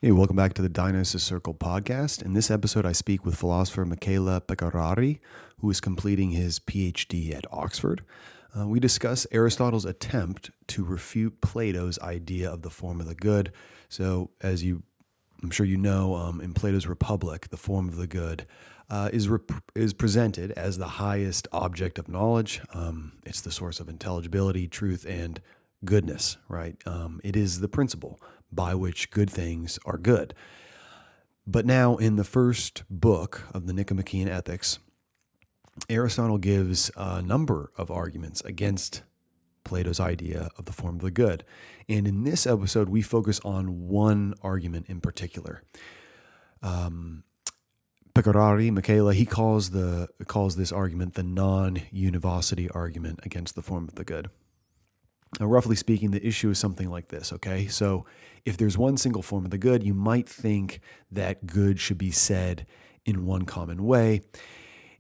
Hey, welcome back to the Dionysus Circle podcast. In this episode, I speak with philosopher Michele Pecorari, who is completing his PhD at Oxford. We discuss Aristotle's attempt to refute Plato's idea of the form of the good. So, I'm sure you know, in Plato's Republic, the form of the good is presented as the highest object of knowledge. It's the source of intelligibility, truth, and goodness, right? It is the principle by which good things are good. But now, in the first book of the Nicomachean Ethics, Aristotle gives a number of arguments against Plato's idea of the form of the good. And in this episode, we focus on one argument in particular. Pecorari, Michele, he calls this argument the non-univocity argument against the form of the good. Now, roughly speaking, the issue is something like this, okay? So if there's one single form of the good, you might think that good should be said in one common way.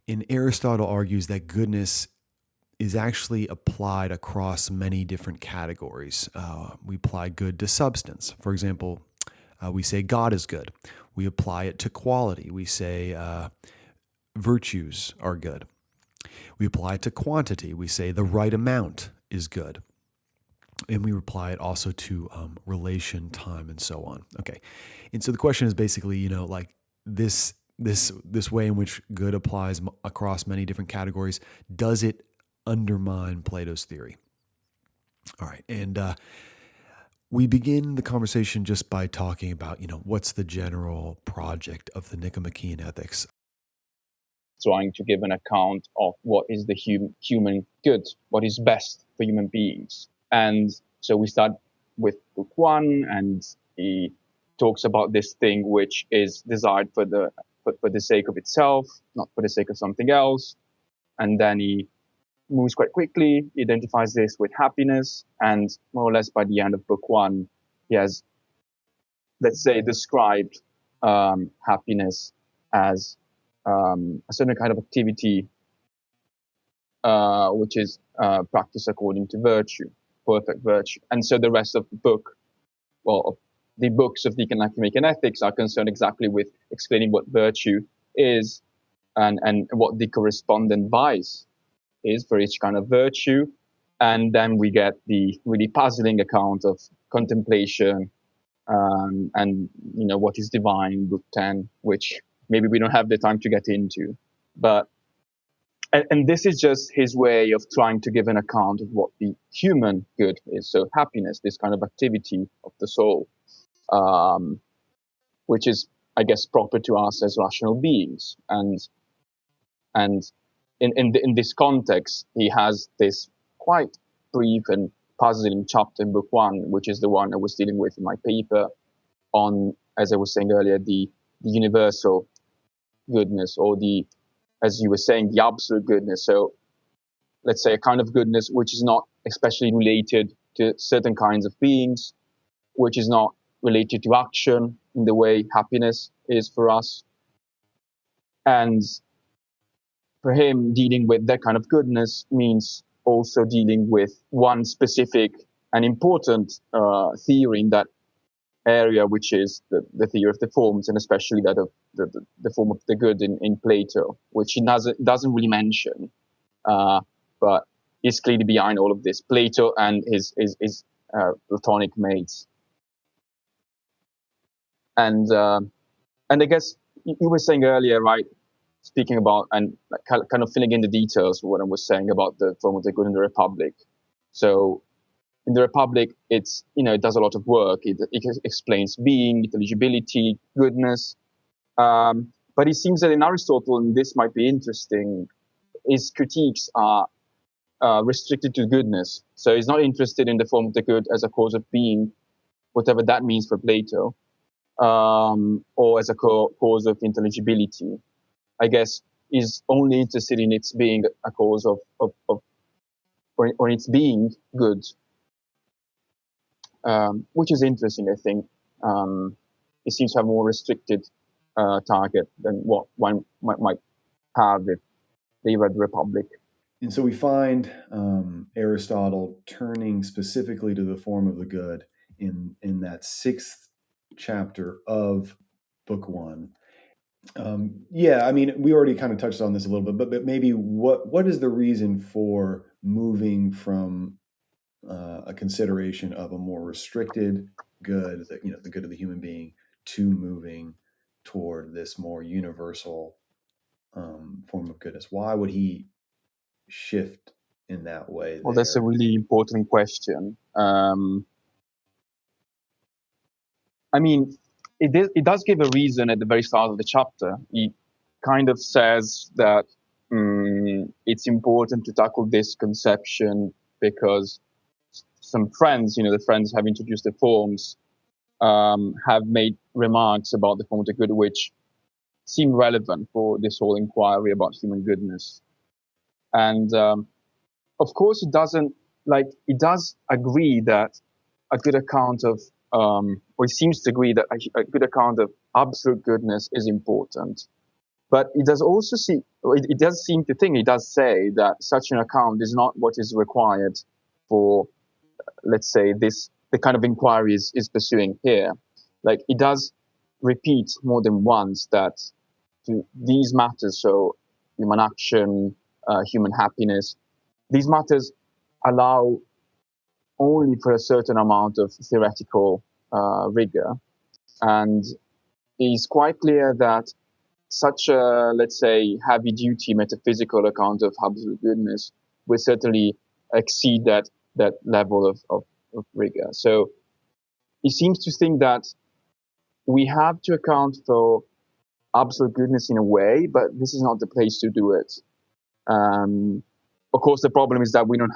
And Aristotle argues that goodness is actually applied across many different categories. We apply good to substance. For example, we say God is good. We apply it to quality. We say virtues are good. We apply it to quantity. We say the right amount is good. And we apply it also to relation, time, and so on. Okay, and so the question is basically, like this way in which good applies across many different categories, does it undermine Plato's theory? All right, and we begin the conversation just by talking about, what's the general project of the Nicomachean Ethics? Trying to give an account of what is the human good, what is best for human beings. And so we start with book one, and he talks about this thing which is desired for the sake of itself, not for the sake of something else. And then he moves quite quickly, he identifies this with happiness, and more or less by the end of book one, he has, let's say, described happiness as a certain kind of activity which is practiced according to virtue, perfect virtue. And so the rest of the book, of the books of the Nicomachean Ethics are concerned exactly with explaining what virtue is and what the correspondent vice is for each kind of virtue. And then we get the really puzzling account of contemplation and what is divine, book 10, which maybe we don't have the time to get into. But and this is just his way of trying to give an account of what the human good is. So happiness, this kind of activity of the soul, which is, I guess, proper to us as rational beings. And in this context, he has this quite brief and puzzling chapter in book one, which is the one I was dealing with in my paper on, as I was saying earlier, the universal goodness, or as you were saying, the absolute goodness. So let's say a kind of goodness which is not especially related to certain kinds of beings, which is not related to action in the way happiness is for us. And for him, dealing with that kind of goodness means also dealing with one specific and important theory in that area, which is the theory of the forms, and especially that of the form of the good in Plato, which he doesn't really mention, but is clearly behind all of this. Plato and his Platonic mates, and I guess you were saying earlier, right? Speaking about and kind of filling in the details of what I was saying about the form of the good in the Republic. So in the Republic, it does a lot of work. It explains being, intelligibility, goodness. But it seems that in Aristotle, and this might be interesting, his critiques are restricted to goodness. So he's not interested in the form of the good as a cause of being, whatever that means for Plato, or as a cause of intelligibility. I guess he's only interested in its being a cause of or its being good. Which is interesting, I think. It seems to have a more restricted target than what one might have if they read the Republic. And so we find Aristotle turning specifically to the form of the good in that sixth chapter of book one. Yeah, I mean, we already kind of touched on this a little bit, but maybe what is the reason for moving from a consideration of a more restricted good, the good of the human being, to moving toward this more universal form of goodness? Why would he shift in that way Well, that's a there? really important question. I mean, it does give a reason at the very start of the chapter. He kind of says that it's important to tackle this conception because some friends, the friends have introduced the forms, have made remarks about the form of the good which seem relevant for this whole inquiry about human goodness. And of course, it does agree that a good account of, or it seems to agree that a good account of absolute goodness is important. But it does also it does seem to think, it does say that such an account is not what is required for, let's say, the kind of inquiry is pursuing here. Like, it does repeat more than once that these matters, so human action, human happiness, these matters allow only for a certain amount of theoretical rigor. And it's quite clear that such a, let's say, heavy duty metaphysical account of absolute goodness will certainly exceed that level of rigor. So he seems to think that we have to account for absolute goodness in a way, but this is not the place to do it. Of course, the problem is that we don't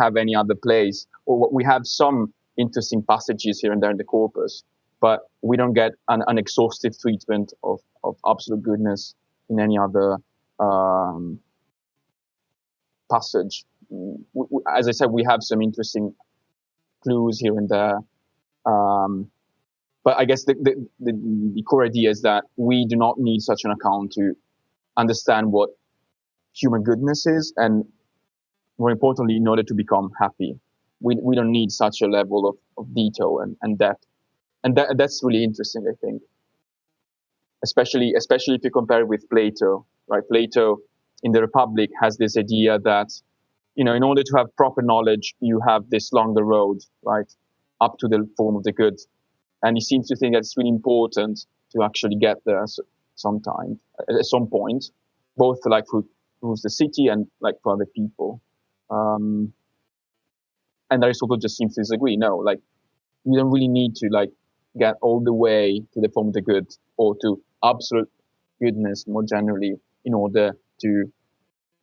have any other place, or we have some interesting passages here and there in the corpus, but we don't get an exhaustive treatment of absolute goodness in any other passage. As I said, we have some interesting clues here and there. But I guess the core idea is that we do not need such an account to understand what human goodness is, and more importantly, in order to become happy. We don't need such a level of detail and depth. And that's really interesting, I think. Especially if you compare it with Plato, right? Plato in the Republic has this idea that, in order to have proper knowledge, you have this longer road, right? Up to the form of the good. And he seems to think that it's really important to actually get there sometime, at some point, both like who rules the city and like for other people. And Aristotle just seems to disagree. No, like, you don't really need to like get all the way to the form of the good or to absolute goodness more generally in order to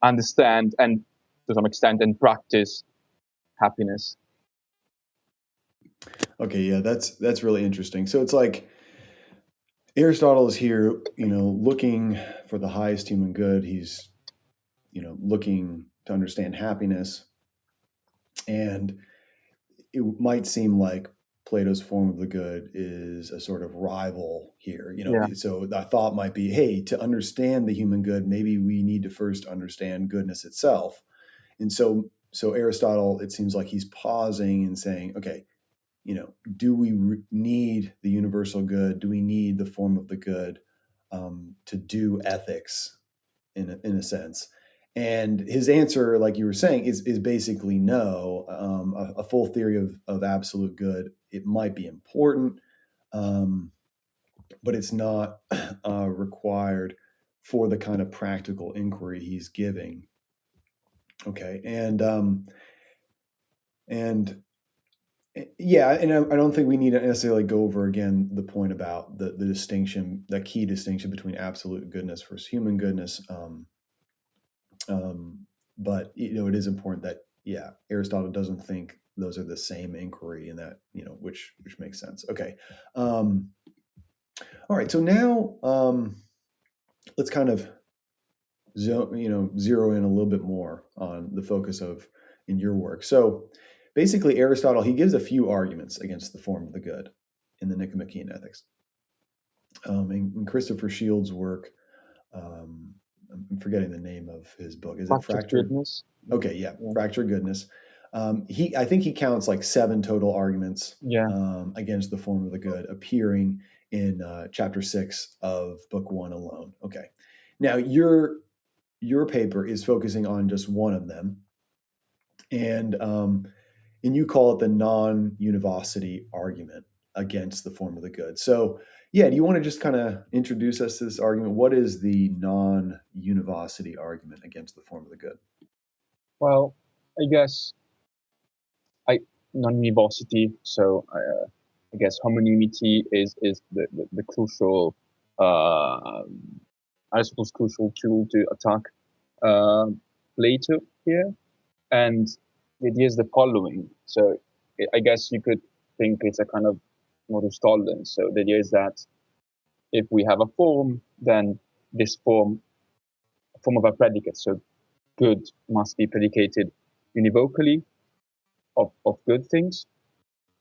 understand and to some extent and practice happiness. Okay, yeah, that's really interesting. So it's like Aristotle is here, looking for the highest human good. He's, looking to understand happiness. And it might seem like Plato's form of the good is a sort of rival here. Yeah. So the thought might be, hey, to understand the human good, maybe we need to first understand goodness itself. And so Aristotle, it seems like he's pausing and saying, okay, do we need the universal good? Do we need the form of the good to do ethics in a sense? And his answer, like you were saying, is basically no. A full theory of absolute good, it might be important, but it's not required for the kind of practical inquiry he's giving. Okay, and yeah, and I don't think we need to necessarily go over again the point about the distinction, that key distinction between absolute goodness versus human goodness. But it is important that Aristotle doesn't think those are the same inquiry, and that which makes sense. Okay, all right. So now let's kind of zero in a little bit more on the focus of in your work. So basically, Aristotle, he gives a few arguments against the form of the good in the Nicomachean Ethics. In Christopher Shields' work, I'm forgetting the name of his book. Is it Fractured Goodness? Okay, yeah, Fractured Goodness. I think he counts like 7 total arguments Yeah. against the form of the good appearing in chapter 6 of book 1 alone. Okay. Now your paper is focusing on just one of them, and you call it the non-univocity argument against the form of the good. So, yeah, do you want to just kind of introduce us to this argument? What is the non-univocity argument against the form of the good? Well, I guess I non-univocity. So I guess homonymity is the crucial uh, Aristotle's crucial tool to attack uh, Plato here, and the idea is the following. So I guess you could think it's a kind of modus tollens. So the idea is that if we have a form, then this form of a predicate, so good must be predicated univocally of good things.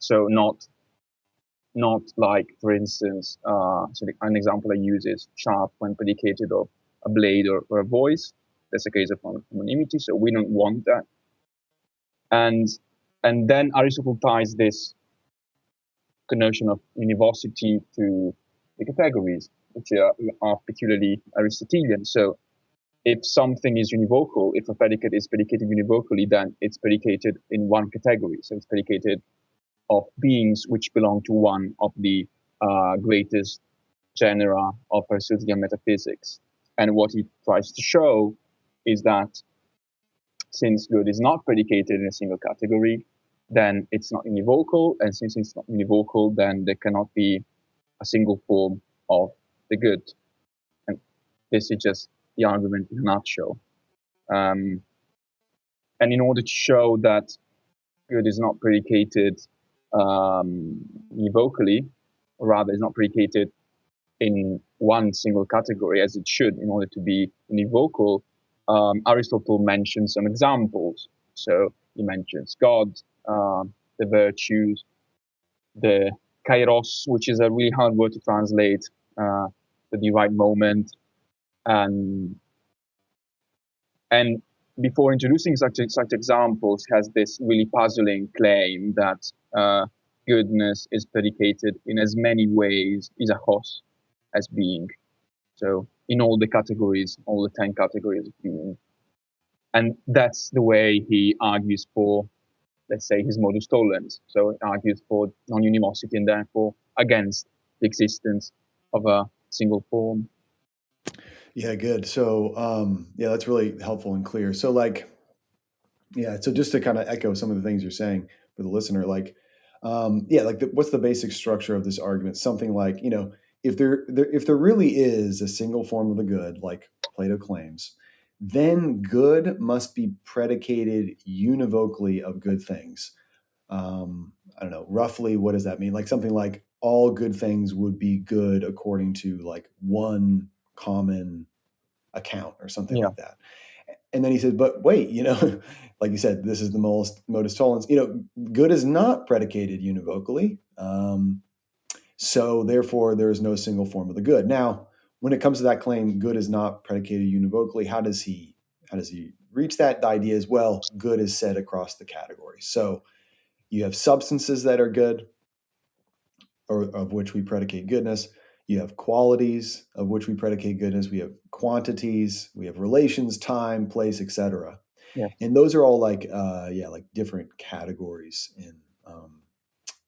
So not like, for instance, so an example I use is sharp when predicated of a blade or a voice. That's a case of homonymity, so we don't want that. And then Aristotle ties this notion of univocity to the categories, which are peculiarly Aristotelian. So if something is univocal, if a predicate is predicated univocally, then it's predicated in one category. So it's predicated of beings which belong to one of the greatest genera of Aristotelian metaphysics. And what he tries to show is that since good is not predicated in a single category, then it's not univocal. And since it's not univocal, then there cannot be a single form of the good. And this is just the argument in a nutshell. Um, and in order to show that good is not predicated univocally, or rather is not predicated in one single category as it should in order to be univocal, Aristotle mentions some examples. So he mentions God, the virtues, the kairos, which is a really hard word to translate, the right moment, and and before introducing such examples, has this really puzzling claim that goodness is predicated in as many ways is a hos as being. So in all the categories, all the 10 categories of being. And that's the way he argues for, let's say, his modus tollens. So he argues for non-univocity and therefore against the existence of a single form. Yeah, good. So, yeah, that's really helpful and clear. So, like, yeah, so just to kind of echo some of the things you're saying for the listener, like, yeah, like, what's the basic structure of this argument? Something like, if there really is a single form of the good, like Plato claims, then good must be predicated univocally of good things. I don't know, roughly, what does that mean? Like something like all good things would be good according to like one common account or something Yeah. like that. And then he said, but wait, like you said, this is the modus tollens. Good is not predicated univocally. So therefore, there is no single form of the good. Now, when it comes to that claim, good is not predicated univocally. How does he reach that? The idea is, well, good is said across the categories. So you have substances that are good, or of which we predicate goodness. You have qualities of which we predicate goodness. We have quantities. We have relations, time, place, etc. Yes. And those are all like like different categories in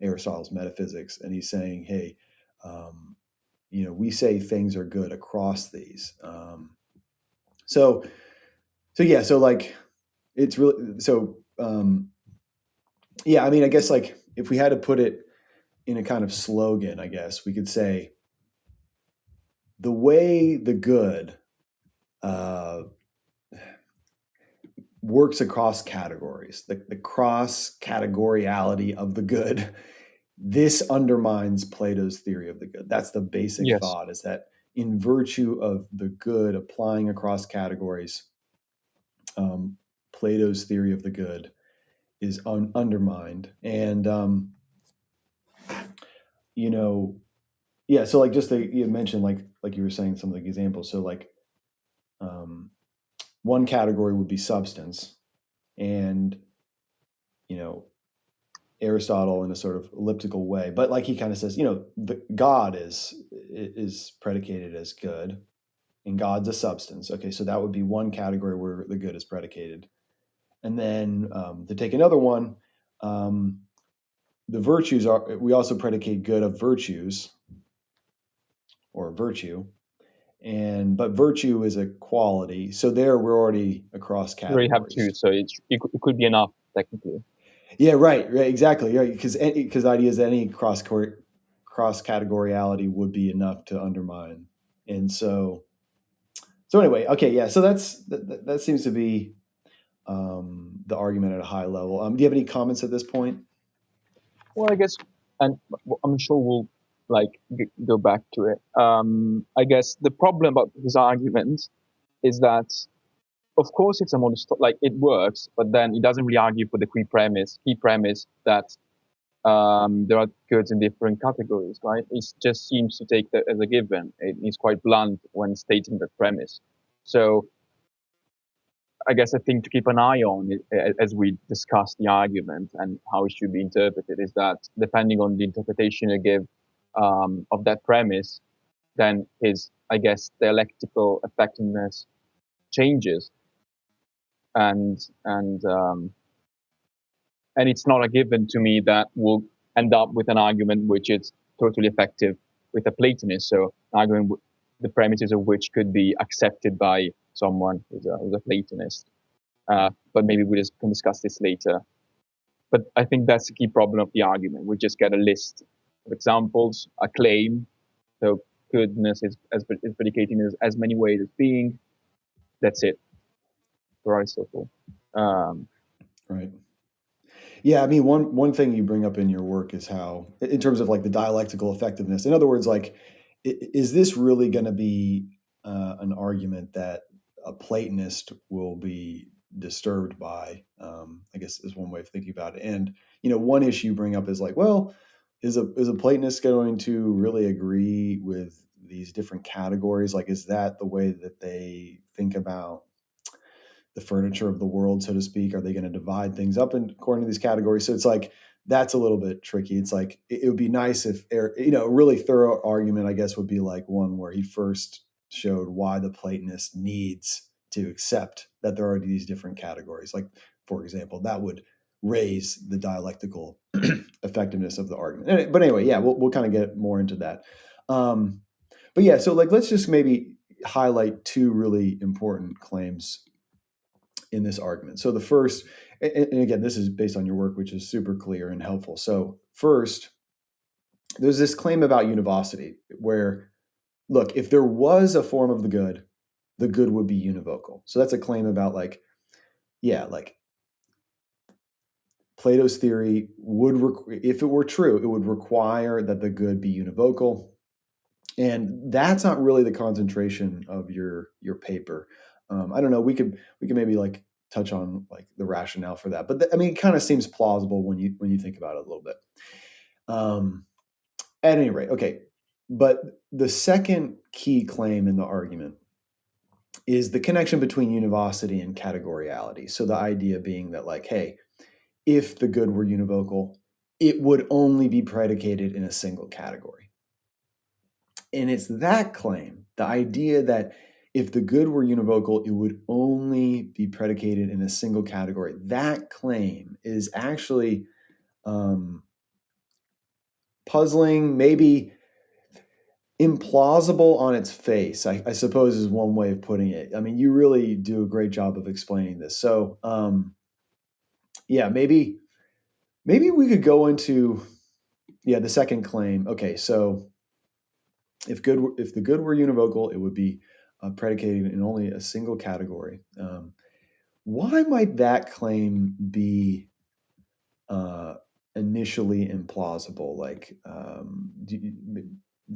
Aristotle's metaphysics. And he's saying, hey, we say things are good across these. So yeah, so like it's really so. Yeah, I mean, I guess like if we had to put it in a kind of slogan, I guess we could say the way the good uh, works across categories, the cross categoriality of the good, this undermines Plato's theory of the good. That's the basic Yes. thought, is that in virtue of the good applying across categories, Plato's theory of the good is undermined. And, yeah, so like you mentioned, like you were saying, some of the examples. So like one category would be substance, and Aristotle in a sort of elliptical way, but like he kind of says, God is predicated as good, and God's a substance. Okay, so that would be one category where the good is predicated, and then to take another one, the virtues are. We also predicate good of virtues or virtue, but virtue is a quality. So there we're already across You already have two, categories. so it could be enough technically. Yeah, right, exactly, right. Because the idea is that any cross categoriality would be enough to undermine, and so anyway, okay, yeah. So that seems to be the argument at a high level. Do you have any comments at this point? Well, I guess, and I'm sure we'll go back to it. I guess the problem about his argument is that, of course, it's a like it works, but then he doesn't really argue for the key premise that there are goods in different categories, right? It just seems to take that as a given. He's quite blunt when stating that premise. So I guess a thing to keep an eye on as we discuss the argument and how it should be interpreted is that depending on the interpretation you give of that premise, then his, I guess, dialectical effectiveness changes, and it's not a given to me that we'll end up with an argument which is totally effective with a Platonist. So an argument, the premises of which could be accepted by someone who's a Platonist. But maybe we can discuss this later. But I think that's the key problem of the argument. We just get a list of examples, a claim. So goodness is predicating as many ways as being. That's it for Aristotle. Right. Yeah, I mean, one thing you bring up in your work is how, in terms of like the dialectical effectiveness. In other words, like, is this really going to be an argument that a Platonist will be disturbed by? I guess is one way of thinking about it. And one issue you bring up is like, well, is a Platonist going to really agree with these different categories? Like, is that the way that they think about the furniture of the world, so to speak? Are they going to divide things up according to these categories? So it's like, that's a little bit tricky. It's like, it would be nice if, a really thorough argument, I guess, would be like one where he first showed why the Platonist needs to accept that there are these different categories. Like, for example, that would raise the dialectical effectiveness of the argument. But anyway, yeah, we'll kind of get more into that. But yeah, so like, let's just maybe highlight two really important claims in this argument. So the first, and again, this is based on your work, which is super clear and helpful. So first, there's this claim about univocity where, look, if there was a form of the good would be univocal. So that's a claim about like Plato's theory if it were true, it would require that the good be univocal. And that's not really the concentration of your paper. I don't know. We could maybe like touch on like the rationale for that, but I mean, it kind of seems plausible when you think about it a little bit. At any rate, okay. But the second key claim in the argument is the connection between univocity and categoriality. So the idea being that like, hey, if the good were univocal, it would only be predicated in a single category. And it's that claim, the idea that if the good were univocal, it would only be predicated in a single category. That claim is actually puzzling, maybe implausible on its face, I suppose is one way of putting it. I mean, you really do a great job of explaining this. So, yeah, maybe we could go into, the second claim. Okay, so if the good were univocal, it would be predicated in only a single category. Why might that claim be initially implausible? Like,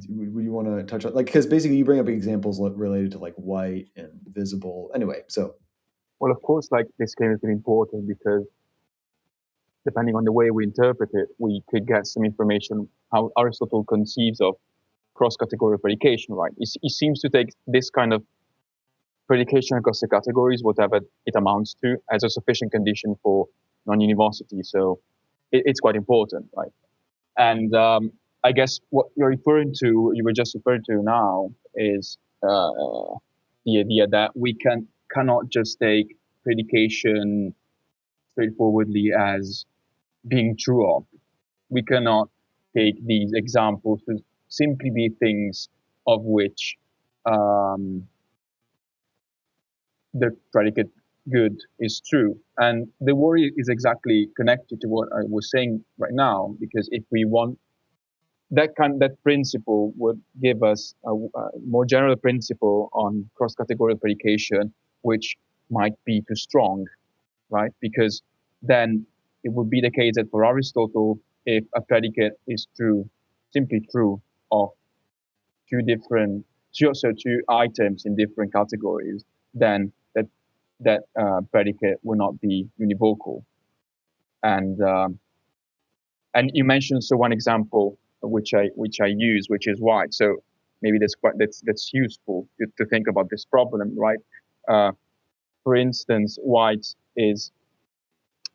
would you want to touch on, like, because basically you bring up examples related to like white and visible. Anyway, so. Well, of course, like this claim is really important because depending on the way we interpret it, we could get some information how Aristotle conceives of cross-category predication, right? He seems to take this kind of predication across the categories, whatever it amounts to, as a sufficient condition for non-univocity. So it's quite important, right? And I guess what you were just referring to now, is the idea that we cannot just take predication straightforwardly as being true of. We cannot take these examples to simply be things of which um, the predicate good is true. And the worry is exactly connected to what I was saying right now, because if we want that principle would give us a more general principle on cross-categorical predication, which might be too strong, right? Because then it would be the case that for Aristotle, if a predicate is true, simply true of two items in different categories, then that predicate will not be univocal. And and you mentioned one example which I use, which is white. So maybe that's useful to think about this problem, right? Uh, for instance, white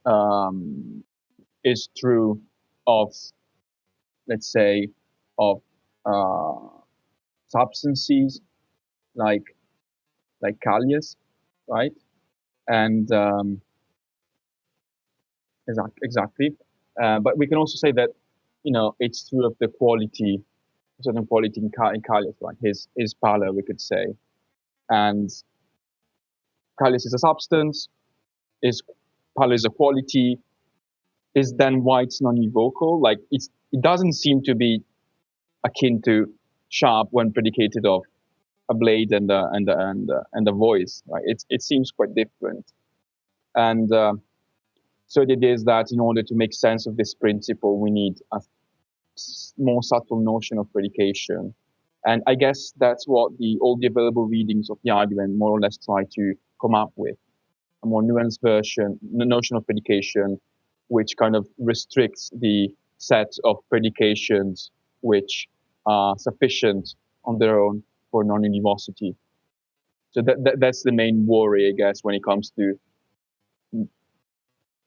um, is true of, let's say, of uh, substances like Callias, right? And exactly. But we can also say that it's true of the quality, certain quality in Callias, like his pallor, we could say. And Callias is a substance, is pallor is a quality, is then white non-univocal? Like it doesn't seem to be akin to sharp when predicated of a blade and a voice, right? It seems quite different. And so it is that in order to make sense of this principle, we need a more subtle notion of predication. And I guess that's what all the available readings of the argument more or less try to come up with, a more nuanced version, the notion of predication, which kind of restricts the set of predications which are sufficient on their own for non-univocity. So that's the main worry, I guess, when it comes to,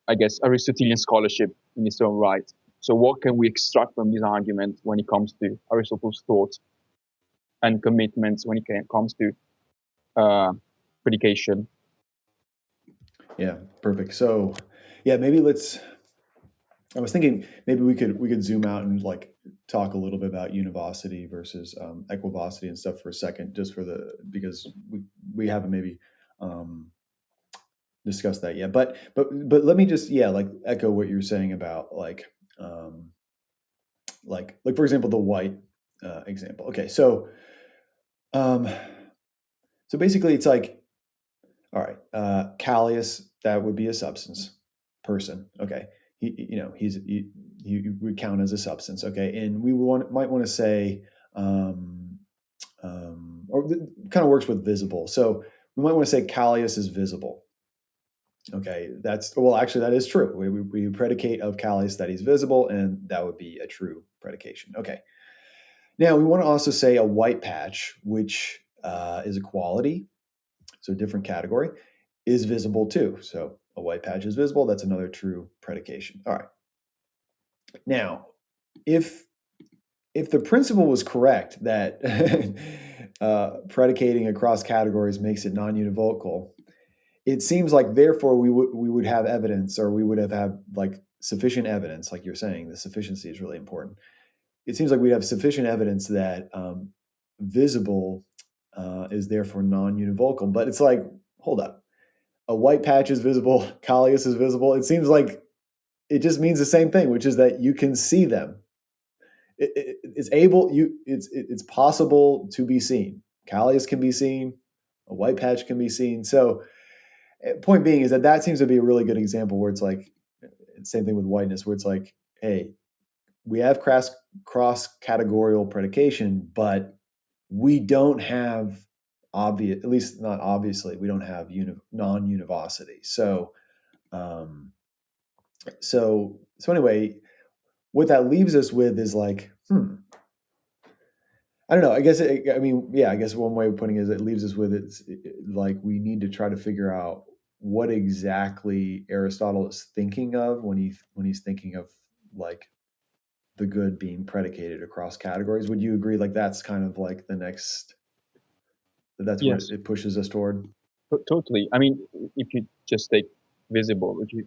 I guess, Aristotelian scholarship in its own right. So what can we extract from this argument when it comes to Aristotle's thoughts and commitments when it comes to predication? Yeah, perfect. So, yeah, maybe let's. I was thinking maybe we could zoom out and like talk a little bit about univocity versus equivocity and stuff for a second, just because we haven't maybe um, discussed that yet. But let me just like echo what you're saying about um, like for example the white example. Okay, um, so basically it's like, all right, Callias, that would be a substance person. Okay, he would count as a substance. Okay, and might want to say, or kind of works with visible. So we might want to say Callias is visible. Okay, actually that is true. We predicate of Callias that he's visible, and that would be a true predication. Okay, now we want to also say a white patch, which is a quality, so a different category, is visible too. So a white patch is visible. That's another true predication. All right. Now, if the principle was correct that predicating across categories makes it non-univocal, it seems like therefore we would have evidence, or we would have had like sufficient evidence, like you're saying. The sufficiency is really important. It seems like we'd have sufficient evidence that visible is therefore non-univocal. But it's like, hold up. A white patch is visible, Callias is visible. It seems like it just means the same thing, which is that you can see them. It's possible to be seen. Callias can be seen, a white patch can be seen. So, point being is that seems to be a really good example where it's like, same thing with whiteness, where it's like, hey, we have cross categorical predication, but we don't have obvious, at least not obviously, we don't have non-univocity. So anyway, what that leaves us with is like, I don't know. I guess I guess one way of putting it is it leaves us with like we need to try to figure out what exactly Aristotle is thinking of when he's thinking of like the good being predicated across categories. Would you agree? Like that's kind of like the next. That's what Yes, it pushes us toward. totally. I mean, if you just take visible, which you,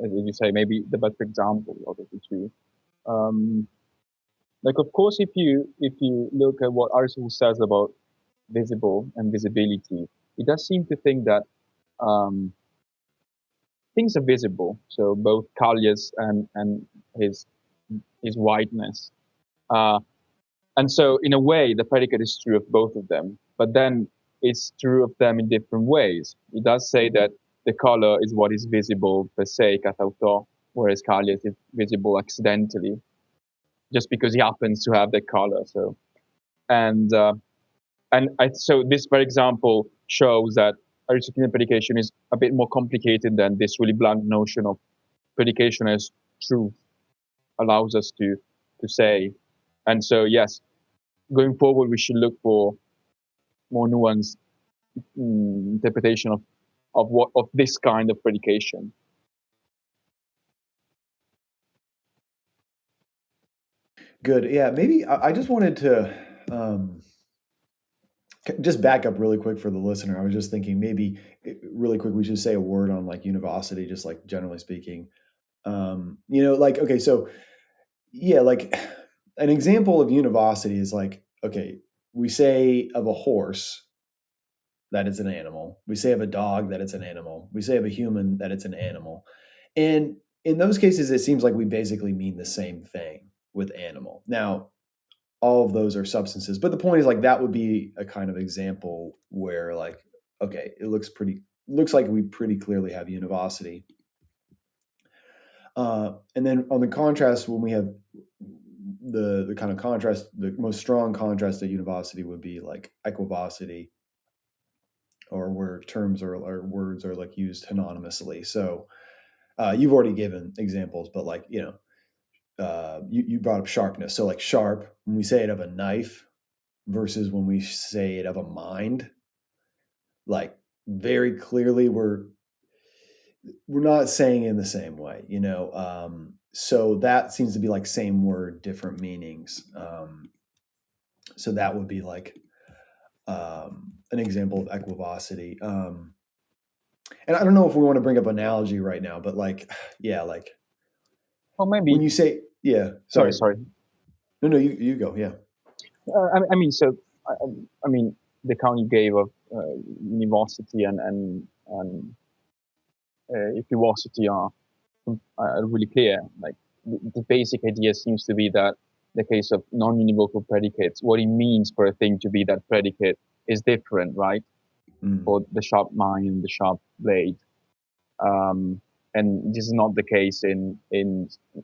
as you say, maybe the best example of the two. Um, like, of course, if you look at what Aristotle says about visible and visibility, he does seem to think that um, things are visible. So both Callias and his his whiteness. Uh, and so, in a way, the predicate is true of both of them. But then it's true of them in different ways. He does say that the color is what is visible per se, kathauto, whereas Callias is visible accidentally, just because he happens to have that color. So and so this, for example, shows that Aristotelian predication is a bit more complicated than this really blunt notion of predication as truth allows us to say. And so, yes, going forward, we should look for more nuanced interpretation of this kind of predication. Good. Yeah. Maybe I just wanted to um, just back up really quick for the listener. I was just thinking maybe really quick we should say a word on like univocity, just like generally speaking. Like okay, so yeah, like an example of univocity is like okay, we say of a horse that it's an animal. We say of a dog that it's an animal. We say of a human that it's an animal. And in those cases, it seems like we basically mean the same thing with animal. Now, all of those are substances, but the point is like that would be a kind of example where like, okay, it looks like we pretty clearly have univocity. And then on the contrast, when we have the kind of contrast, the most strong contrast to univocity would be like equivocity, or where terms or words are like used synonymously. So you've already given examples, but like you brought up sharpness. So like sharp, when we say it of a knife versus when we say it of a mind, like very clearly we're not saying it in the same way, you know. So that seems to be like same word, different meanings. So that would be like an example of equivocity. And I don't know if we want to bring up analogy right now, but like, yeah, like Or when maybe, you say, yeah, sorry, sorry, sorry. no, you go, yeah. I mean, so I, I mean, the account you gave of university and equivocity are really clear. Like the basic idea seems to be that the case of non-univocal predicates, what it means for a thing to be that predicate is different, right? Mm. For the sharp mind and the sharp blade. And this is not the case in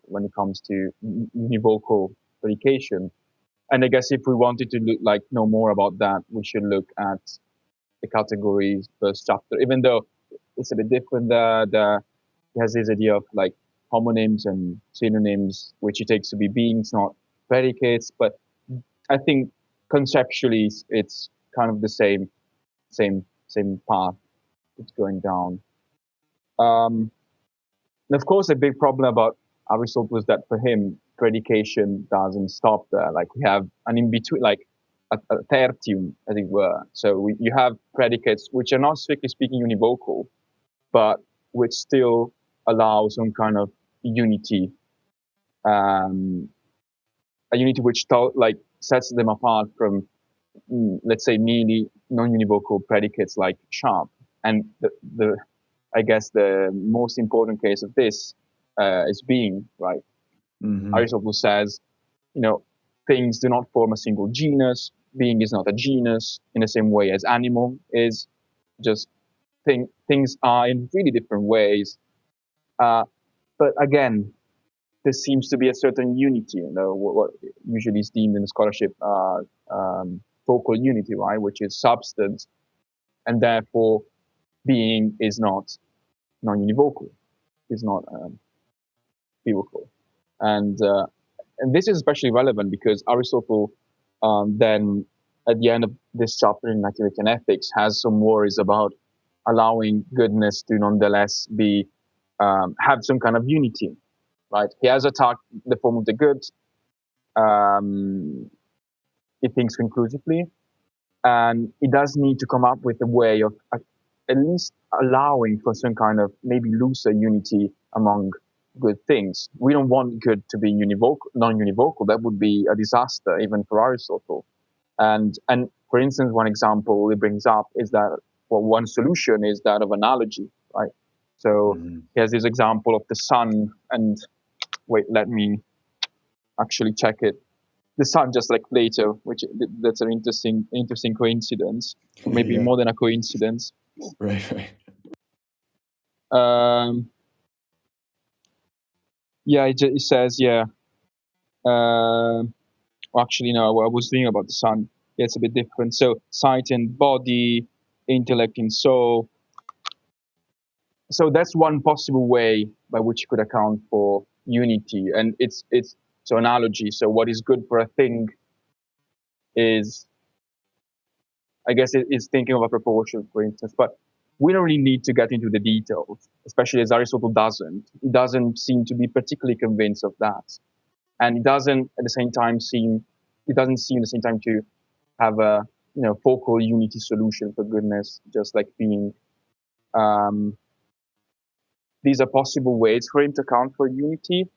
when it comes to univocal predication. And I guess if we wanted to look like know more about that, we should look at the categories first chapter. Even though it's a bit different, it has this idea of like homonyms and synonyms, which it takes to be beings, not predicates. But I think conceptually, it's kind of the same path it's going down. Um, and of course, a big problem about Aristotle was that for him, predication doesn't stop there. Like we have an in between, like a tertium, as it were. So you have predicates which are not strictly speaking univocal, but which still allow some kind of unity, um, a unity which like sets them apart from, let's say, merely non-univocal predicates like sharp. And the I guess the most important case of this is being, right? Hmm. Aristotle says, you know, things do not form a single genus. Being is not a genus in the same way as animal is. Just things are in really different ways. Uh, but again, there seems to be a certain unity, you know, what usually is deemed in scholarship focal unity, right, which is substance, and therefore being is not non-univocal, is not bivocal, and this is especially relevant because Aristotle then at the end of this chapter in Nicomachean Ethics has some worries about allowing goodness to nonetheless be have some kind of unity, right? He has attacked the form of the good. He thinks conclusively, and he does need to come up with a way of at least allowing for some kind of maybe looser unity among good things. We don't want good to be non-univocal. That would be a disaster, even for Aristotle. And for instance, one example he brings up is that, well, one solution is that of analogy, right? So he has this example of the sun, and wait, let me actually check it. The sun, just like Plato, which that's an interesting coincidence, or maybe Yeah. more than a coincidence. Right. Yeah, it says, yeah. Actually, no, I was thinking about the sun. Yeah, it's a bit different. So sight and body, intellect and soul. So that's one possible way by which you could account for unity, and it's so analogy. So what is good for a thing is, I guess, it's thinking of a proportion, for instance. But we don't really need to get into the details, especially as Aristotle doesn't. He doesn't seem to be particularly convinced of that, and it doesn't at the same time seem to have a focal unity solution for goodness, just like being. These are possible ways for him to account for unity,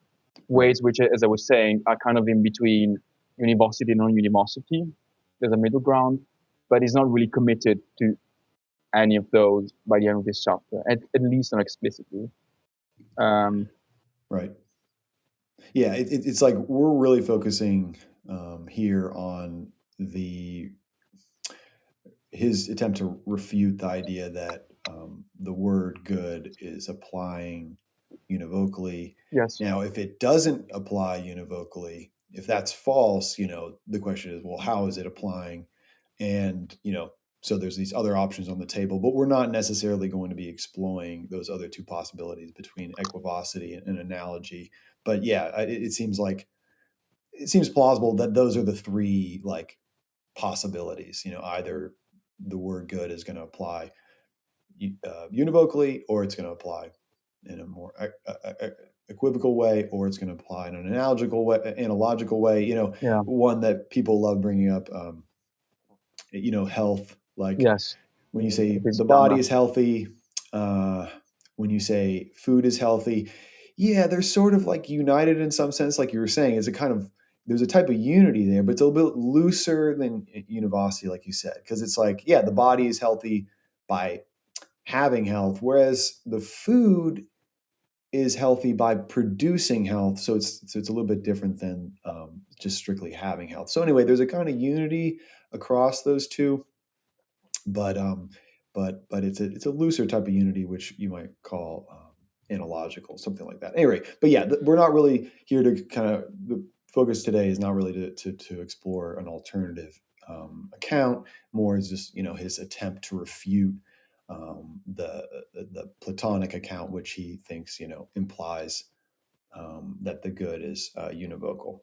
ways which, as I was saying, are kind of in between univocity and non-univocity. There's a middle ground, but he's not really committed to any of those by the end of this chapter, at least not explicitly. Right. Yeah, it's like we're really focusing here on his attempt to refute the idea that the word good is applying univocally. Yes. Now, if it doesn't apply univocally, if that's false, the question is, well, how is it applying? And, so there's these other options on the table, but we're not necessarily going to be exploring those other two possibilities between equivocity and analogy. But yeah, it seems plausible that those are the three like possibilities. Either the word good is going to apply univocally, or it's going to apply in a more equivocal way, or it's going to apply in an analogical way. Yeah. One that people love bringing up. Health. Like Yes. when you say It is the body gamma. is healthy, when you say food is healthy, yeah, they're sort of like united in some sense. Like you were saying, there's a type of unity there, but it's a little bit looser than univocity, like you said, because it's like, yeah, the body is healthy by having health, whereas the food is healthy by producing health. So it's a little bit different than just strictly having health. So anyway, there's a kind of unity across those two, but it's a looser type of unity, which you might call analogical, something like that. Anyway, but yeah, we're not really here to kind of, the focus today is not really to explore an alternative account. More is just his attempt to refute the Platonic account, which he thinks implies that the good is univocal.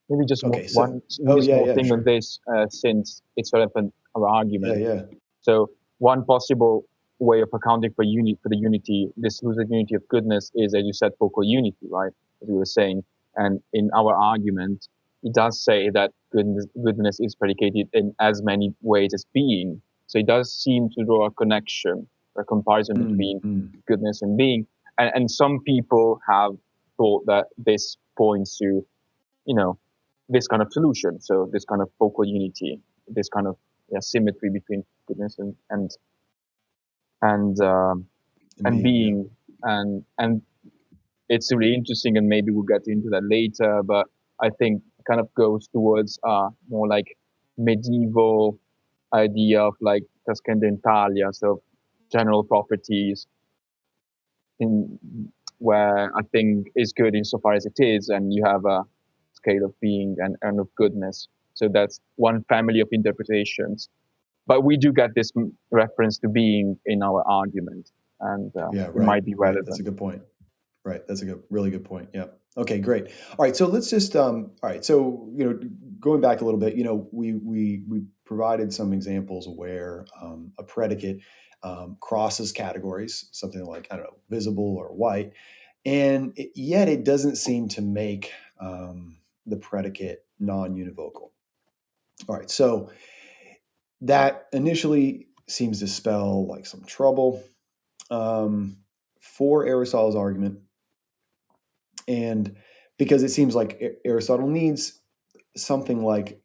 Maybe just Okay, so maybe small yeah, thing on sure, this, since it's relevant our argument. yeah. So one possible way of accounting for the unity, this exclusive unity of goodness, is, as you said, focal unity, right? As we were saying, and in our argument, it does say that goodness is predicated in as many ways as being. So it does seem to draw a connection, a comparison between goodness and being. And some people have thought that this points to, this kind of solution. So this kind of focal unity, this kind of symmetry between goodness and Yeah. being, and it's really interesting, and maybe we'll get into that later. But I think it kind of goes towards more like medieval idea of like trascendentalia, so general properties, in where I think is good insofar as it is, and you have a scale of being and of goodness. So that's one family of interpretations. But we do get this reference to being in our argument, and Yeah, it might be right. That's a relevant. good point. Right. That's really good point. Yeah. Okay, great. All right. So let's just all right. So, going back a little bit, we provided some examples where a predicate crosses categories, something like, I don't know, visible or white, and yet it doesn't seem to make the predicate non-univocal. All right, so that initially seems to spell like some trouble for Aristotle's argument, and because it seems like Aristotle needs something like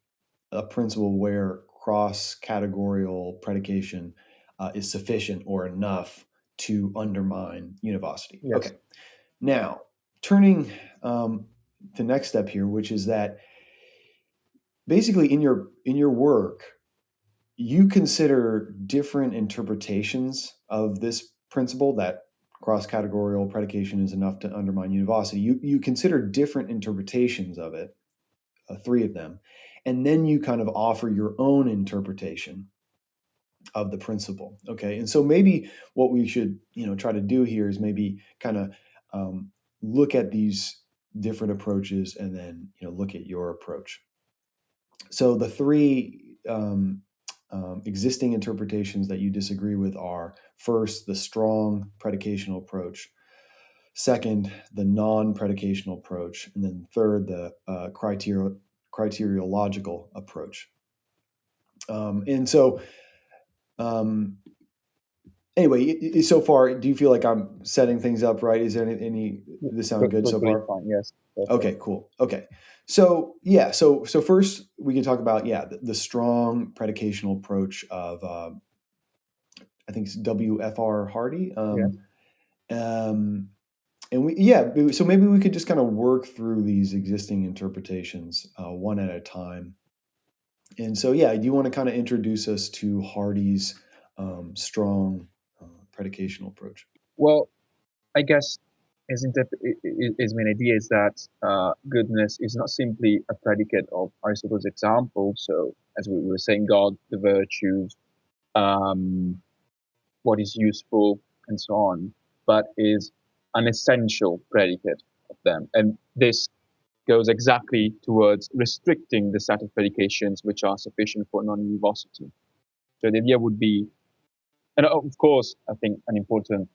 a principle where cross-categorial predication is sufficient or enough to undermine univocity. Yes. Okay, now turning the next step here, which is that basically in your work, you consider different interpretations of this principle that cross-categorial predication is enough to undermine univocity. You consider different interpretations of it, 3 of them, and then you kind of offer your own interpretation of the principle. Okay, and so maybe what we should try to do here is maybe kind of look at these different approaches and then look at your approach. So the 3 existing interpretations that you disagree with are: first, the strong predicational approach; second, the non-predicational approach; and then third, the criteriological approach. And so, anyway, so far, do you feel like I'm setting things up right? Is there any this sound good so far? Fine, yes. Okay, cool. Okay. So yeah, so first we can talk about the strong predicational approach of I think it's W.F.R. Hardy. And so maybe we could just kind of work through these existing interpretations one at a time. And so do you want to kind of introduce us to Hardy's strong predicational approach? Well, I guess his main idea is that goodness is not simply a predicate of Aristotle's example. So, as we were saying, God, the virtues, what is useful, and so on, but is an essential predicate of them. And this goes exactly towards restricting the set of predications which are sufficient for non-univocity. So the idea would be, and of course, I think an important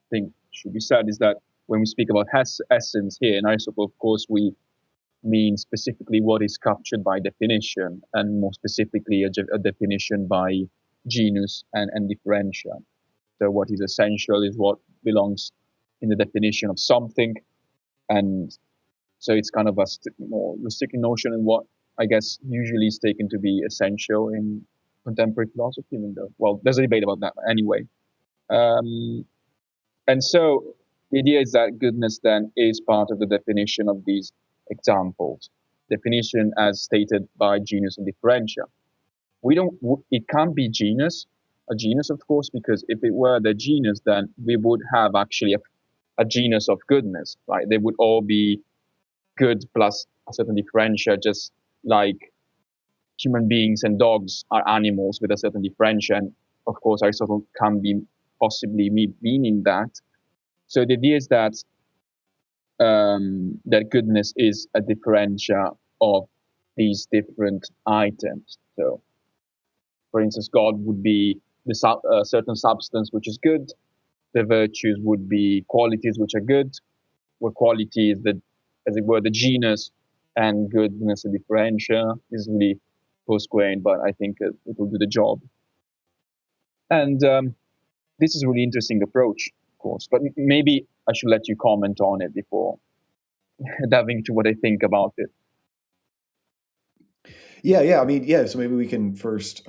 thing should be said is that when we speak about essence here in Aristotle, of course, we mean specifically what is captured by definition, and more specifically a definition by genus and differentia. So what is essential is what belongs in the definition of something, and so it's kind of a more restricted notion in what I guess usually is taken to be essential in contemporary philosophy, even though, well, there's a debate about that anyway. And so the idea is that goodness then is part of the definition of these examples. Definition as stated by genus and differentia. It can't be a genus, of course, because if it were the genus, then we would have actually a genus of goodness, right? They would all be good plus a certain differentia, just like human beings and dogs are animals with a certain differentia. And of course, Aristotle can be possibly meaning that. So the idea is that that goodness is a differentia of these different items. So, for instance, God would be the certain substance which is good. The virtues would be qualities which are good, where quality is as it were, the genus, and goodness a differentia. This is really post-grain, but I think it will do the job. And this is a really interesting approach, of course, but maybe I should let you comment on it before diving into what I think about it. I mean, so maybe we can first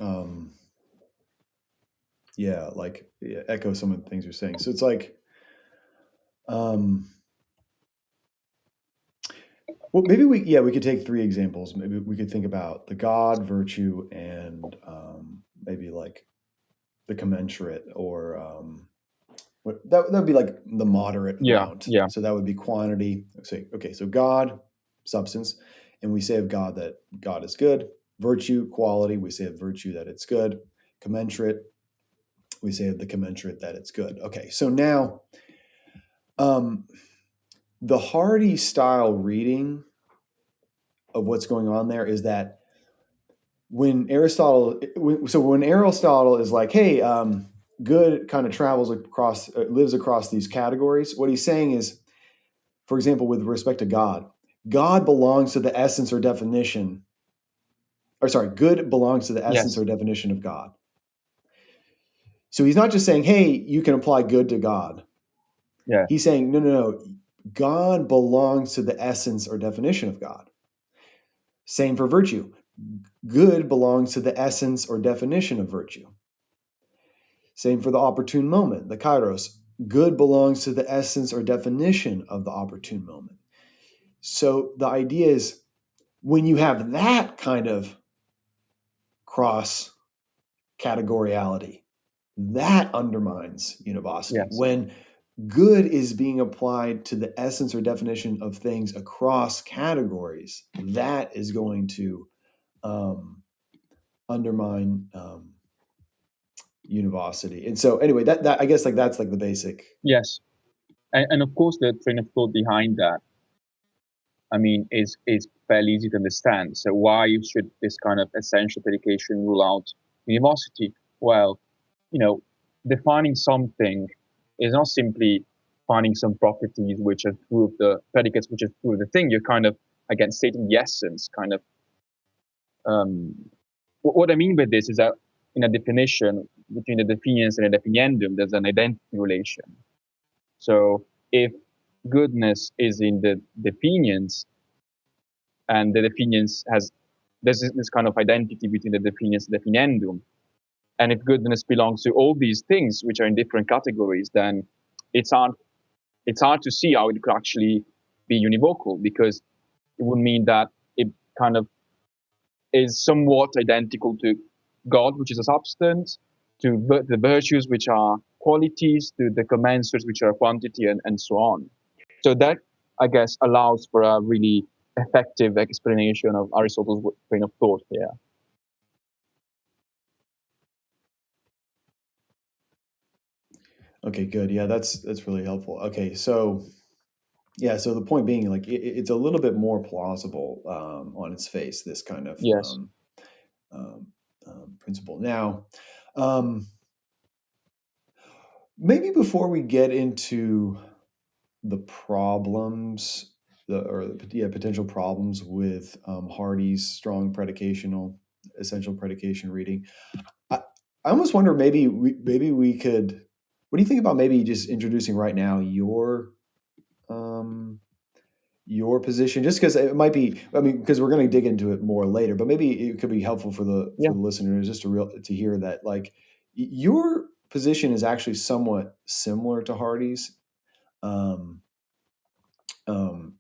echo some of the things you're saying. So it's like well, maybe we could take 3 examples. Maybe we could think about the God, virtue, and maybe like the commensurate, or that would be like the moderate amount. Yeah. So that would be quantity. So God, substance, and we say of God that God is good. Virtue, quality, we say of virtue that it's good. Commensurate, we say of the commensurate that it's good. Okay, so now the Hardy style reading of what's going on there is that when Aristotle is like, hey, good kind of travels across, lives across these categories. What he's saying is, for example, with respect to God, God belongs to the essence or definition, or sorry, good belongs to the essence Yes. or definition of God. So he's not just saying, hey, you can apply good to God. Yeah. He's saying, no. God belongs to the essence or definition of God. Same for virtue. Good belongs to the essence or definition of virtue. Same for the opportune moment, the kairos. Good belongs to the essence or definition of the opportune moment. So the idea is, when you have that kind of cross categoriality, that undermines univocity. Yes. When good is being applied to the essence or definition of things across categories, that is going to undermine univocity. And so anyway, that I guess like that's like the basic. Yes. And of course, the train of thought behind that, I mean, is fairly easy to understand. So why should this kind of essential predication rule out univocity? Well, you know, defining something is not simply finding some properties which are true of the predicates, which are true of the thing. You're kind of, again, stating the essence, kind of. Um, what I mean by this is that in a definition between the definiens and the definiendum, there's an identity relation. So if goodness is in the definiens, and the definiens has there's this kind of identity between the definiens and definiendum, and if goodness belongs to all these things which are in different categories, then it's hard to see how it could actually be univocal, because it would mean that it kind of is somewhat identical to God, which is a substance, to the virtues, which are qualities, to the commensurates, which are quantity, and so on. So that, I guess, allows for a really effective explanation of Aristotle's train of thought here. Okay, good. Yeah, that's really helpful. Okay, so yeah, so the point being, like, it's a little bit more plausible on its face, this kind of Yes. um, principle. Now, um, maybe before we get into the problems, potential problems with Hardy's strong predicational, essential predication reading, I, I almost wonder, maybe we could. What do you think about maybe just introducing right now um, your position, just because it might be, I mean, because we're going to dig into it more later, but maybe it could be helpful for the Yeah. listeners just to hear that, like, your position is actually somewhat similar to Hardy's. Um, um,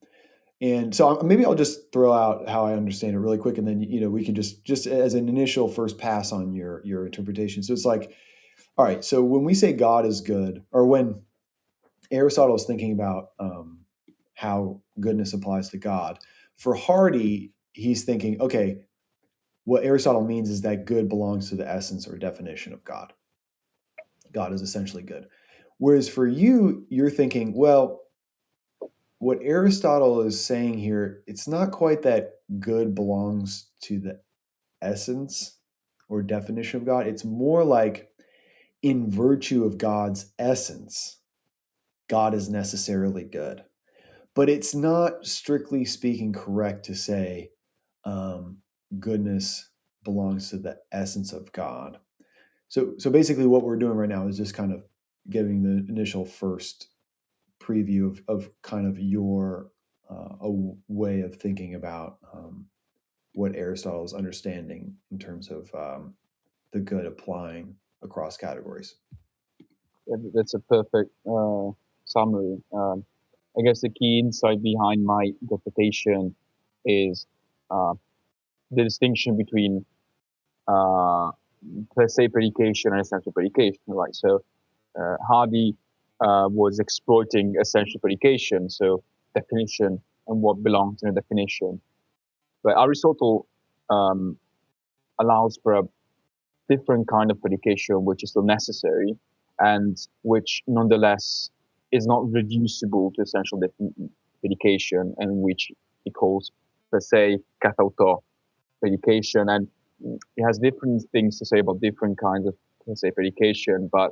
and so maybe I'll just throw out how I understand it really quick, and then we can just as an initial first pass on your interpretation. So it's like, all right, so when we say God is good, or when Aristotle is thinking about how goodness applies to God, for Hardy, he's thinking, okay, what Aristotle means is that good belongs to the essence or definition of God. God is essentially good. Whereas for you, you're thinking, well, what Aristotle is saying here, it's not quite that good belongs to the essence or definition of God. It's more like, in virtue of God's essence, God is necessarily good. But it's not, strictly speaking, correct to say goodness belongs to the essence of God. So basically, what we're doing right now is just kind of giving the initial first preview of kind of your a way of thinking about what Aristotle's understanding in terms of the good applying across categories. That's a perfect summary. I guess the key insight behind my interpretation is uh, the distinction between uh, per se predication and essential predication, right? So Hardy was exploiting essential predication, so definition and what belongs in a definition. But Aristotle um, allows for a different kind of predication, which is still necessary and which nonetheless is not reducible to essential predication, and which he calls per se kathauto predication. And it has different things to say about different kinds of per se predication, but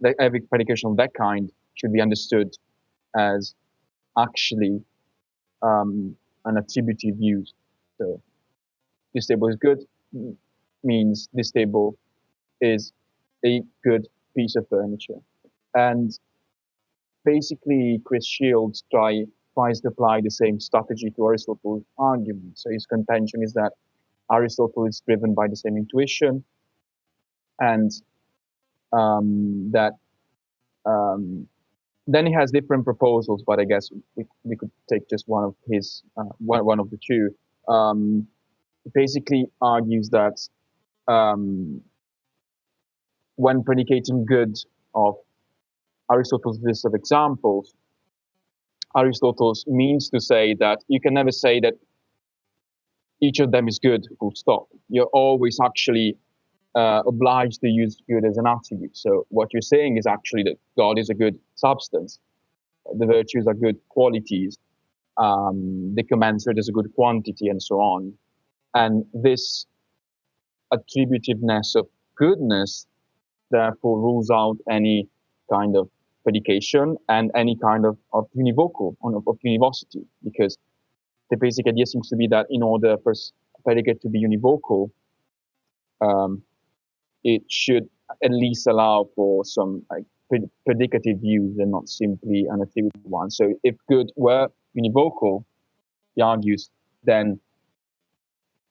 that every predication of that kind should be understood as actually an attributive use. So this table is good means this table is a good piece of furniture. And basically, Chris Shields tries to apply the same strategy to Aristotle's argument. So his contention is that Aristotle is driven by the same intuition, and that then he has different proposals. But I guess we could take just one of his one of the two. He basically argues that when predicating good of Aristotle's list of examples, Aristotle means to say that you can never say that each of them is good, full stop. You're always actually obliged to use good as an attribute. So what you're saying is actually that God is a good substance, the virtues are good qualities, the commensurate is a good quantity, and so on. And this attributiveness of goodness therefore rules out any kind of predication and any kind of univocal, of univocity, because the basic idea seems to be that in order for a predicate to be univocal, it should at least allow for some like predicative use and not simply an attributive one. So if good were univocal, he argues, then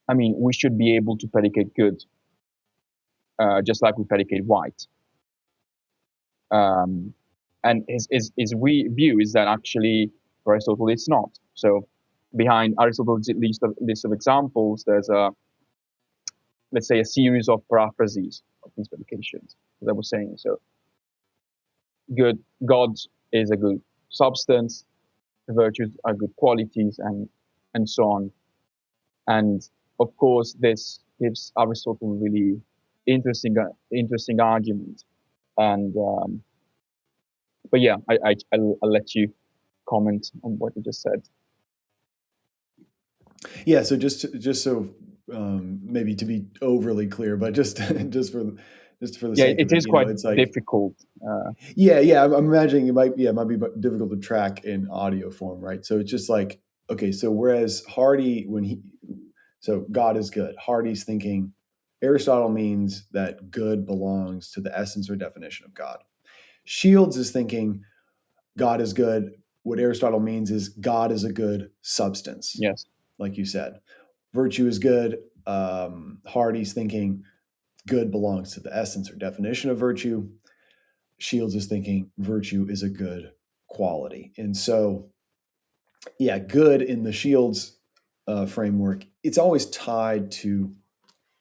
we should be able to predicate good just like we predicate white. And his view is that actually for Aristotle it's not. So behind Aristotle's list of examples, there's let's say a series of paraphrases of these predications, as I was saying. So God is a good substance, the virtues are good qualities, and so on. And of course, this gives Aristotle really interesting argument. And but yeah, I'll let you comment on what you just said. Yeah. So just so maybe to be overly clear, but just for the sake it of is quite it's like, difficult. I'm imagining it might be difficult to track in audio form, right? So it's just like, okay, so whereas Hardy, so God is good, Hardy's thinking Aristotle means that good belongs to the essence or definition of God. Shields is thinking God is good. What Aristotle means is God is a good substance. Yes. Like you said, virtue is good. Hardy's thinking good belongs to the essence or definition of virtue. Shields is thinking virtue is a good quality. And so, yeah, good in the Shields framework, it's always tied to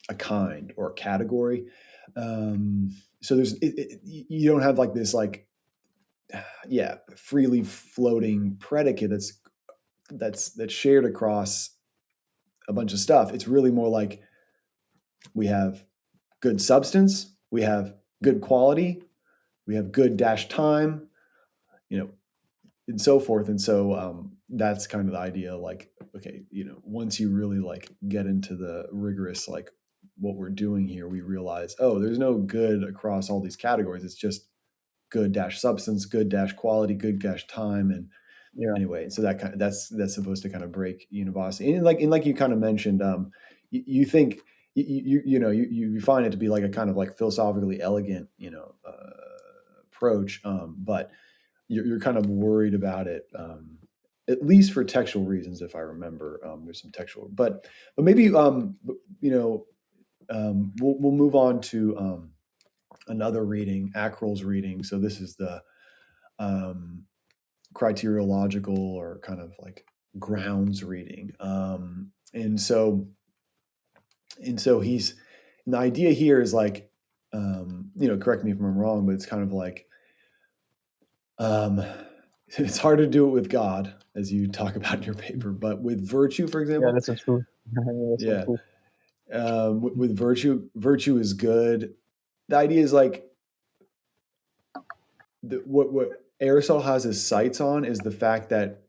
a kind or a category. So you don't have like this freely floating predicate that's shared across a bunch of stuff. It's really more like we have good substance, we have good quality, we have good dash time, and so forth. And so that's kind of the idea. Like, okay, once you really like get into the rigorous like what we're doing here, we realize, oh, there's no good across all these categories. It's just good dash substance, good dash quality, good dash time, and anyway. So that's supposed to kind of break univocity. And like you kind of mentioned, you think you find it to be like a kind of like philosophically elegant approach, but you're kind of worried about it, at least for textual reasons, if I remember. There's some textual, but maybe we'll move on to another reading, Ackrell's reading. So this is the criteriological or kind of like grounds reading, and so he's, and the idea here is like, correct me if I'm wrong, but it's kind of like, it's hard to do it with God, as you talk about in your paper, but with virtue, for example. Yeah, that's true. With virtue is good. The idea is like what Aristotle has his sights on is the fact that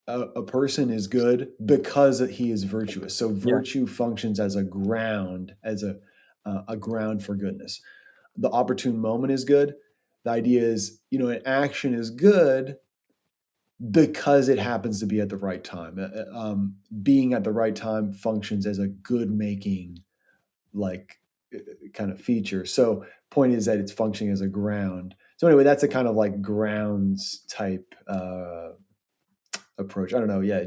a person is good because he is virtuous. So virtue functions as a ground, a ground for goodness. The opportune moment is good. The idea is, an action is good because it happens to be at the right time. Being at the right time functions as a good making, like, kind of feature. So point is that it's functioning as a ground. So anyway, that's a kind of like grounds type approach. I don't know. Yeah,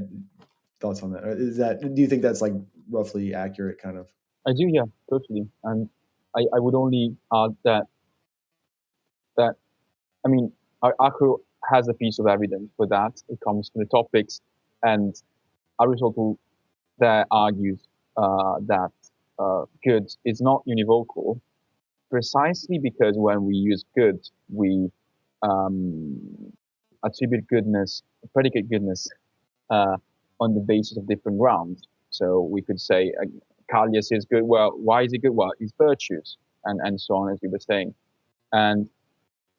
thoughts on that? Do you think that's like roughly accurate, kind of? I do, yeah, totally. And I would only add that I mean, Akro has a piece of evidence for that. It comes to the topics, and Aristotle there argues that good is not univocal, precisely because when we use good, we um, attribute goodness, predicate goodness, uh, on the basis of different grounds. So we could say Callias is good. Well, why is he good? Well, his virtues, and so on, as we were saying. And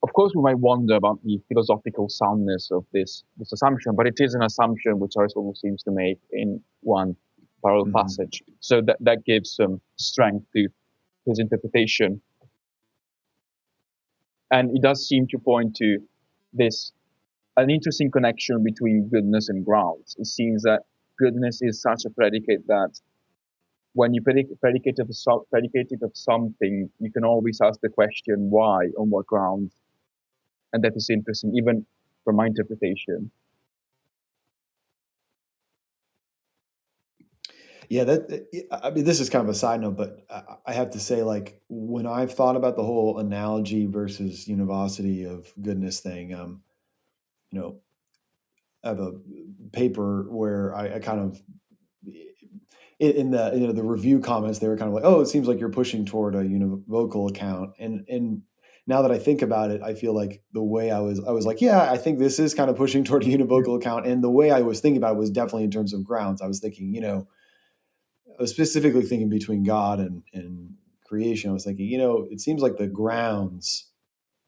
of course, we might wonder about the philosophical soundness of this assumption, but it is an assumption which Aristotle seems to make in one parallel passage. So that gives some strength to his interpretation. And it does seem to point to this an interesting connection between goodness and grounds. It seems that goodness is such a predicate that when you predicate it of something, you can always ask the question why, on what grounds, and that is interesting, even from my interpretation. Yeah, I mean, this is kind of a side note, but I have to say, like, when I've thought about the whole analogy versus univocity of goodness thing, you know, I have a paper where I kind of, in the the review comments, they were kind of like, oh, it seems like you're pushing toward a univocal account, and now that I think about it, I feel like the way I was like, yeah, I think this is kind of pushing toward a univocal account, and the way I was thinking about it was definitely in terms of grounds. I was thinking, I was specifically thinking between God and creation. I was thinking, it seems like the grounds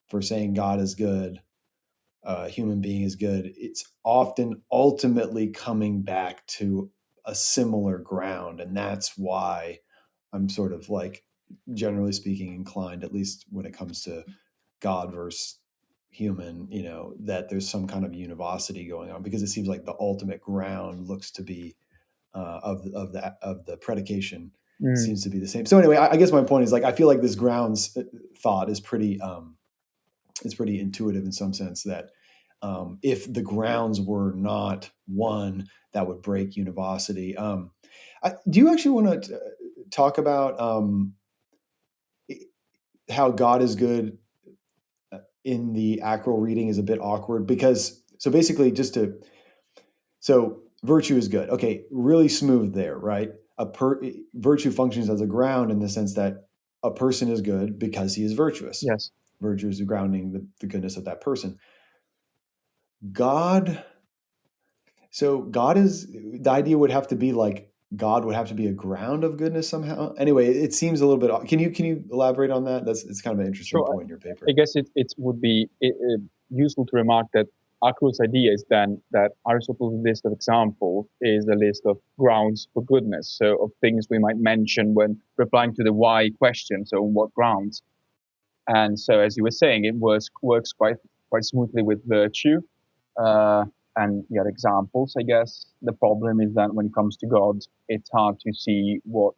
for saying God is good, human being is good, it's often ultimately coming back to a similar ground. And that's why I'm sort of like, generally speaking, inclined, at least when it comes to God versus human, that there's some kind of univocity going on, because it seems like the ultimate ground looks to be of the predication seems to be the same. So anyway, I guess my point is, like, I feel like this grounds thought is pretty intuitive in some sense, that if the grounds were not one, that would break univocity. Do you actually want to talk about how God is good in the acral reading is a bit awkward, because so basically so virtue is good. Okay, really smooth there, right? Virtue functions as a ground in the sense that a person is good because he is virtuous. Yes. Virtue is grounding the goodness of that person. God is, the idea would have to be like, God would have to be a ground of goodness somehow. Anyway, it seems a little bit. Can you elaborate on that? It's kind of an interesting point in your paper. I guess it would be useful to remark that Acro's idea is then that Aristotle's list of examples is a list of grounds for goodness, so of things we might mention when replying to the why question, so on what grounds. And so, as you were saying, it works quite smoothly with virtue, and you had examples. I guess the problem is that when it comes to God, it's hard to see what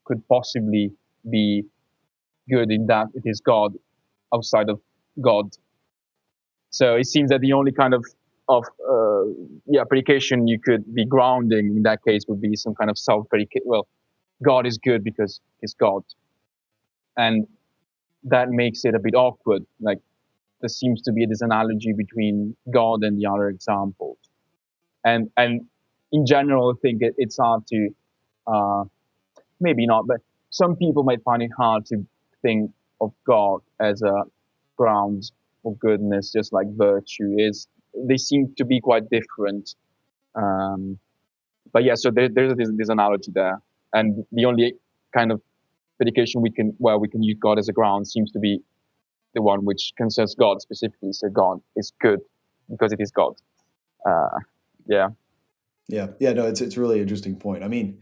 could possibly be good in that it is God outside of God. So it seems that the only kind of predication you could be grounding in that case would be some kind of self-predicate. Well, God is good because he's God, and that makes it a bit awkward. Like, there seems to be this analogy between God and the other examples, and in general, I think it's hard to maybe not, but some people might find it hard to think of God as a grounds for goodness, just like virtue is. They seem to be quite different. But yeah, so there's this analogy there, and the only kind of predication we can use God as a ground seems to be the one which concerns God specifically. So God is good because it is God. Yeah. No, it's a really interesting point. I mean,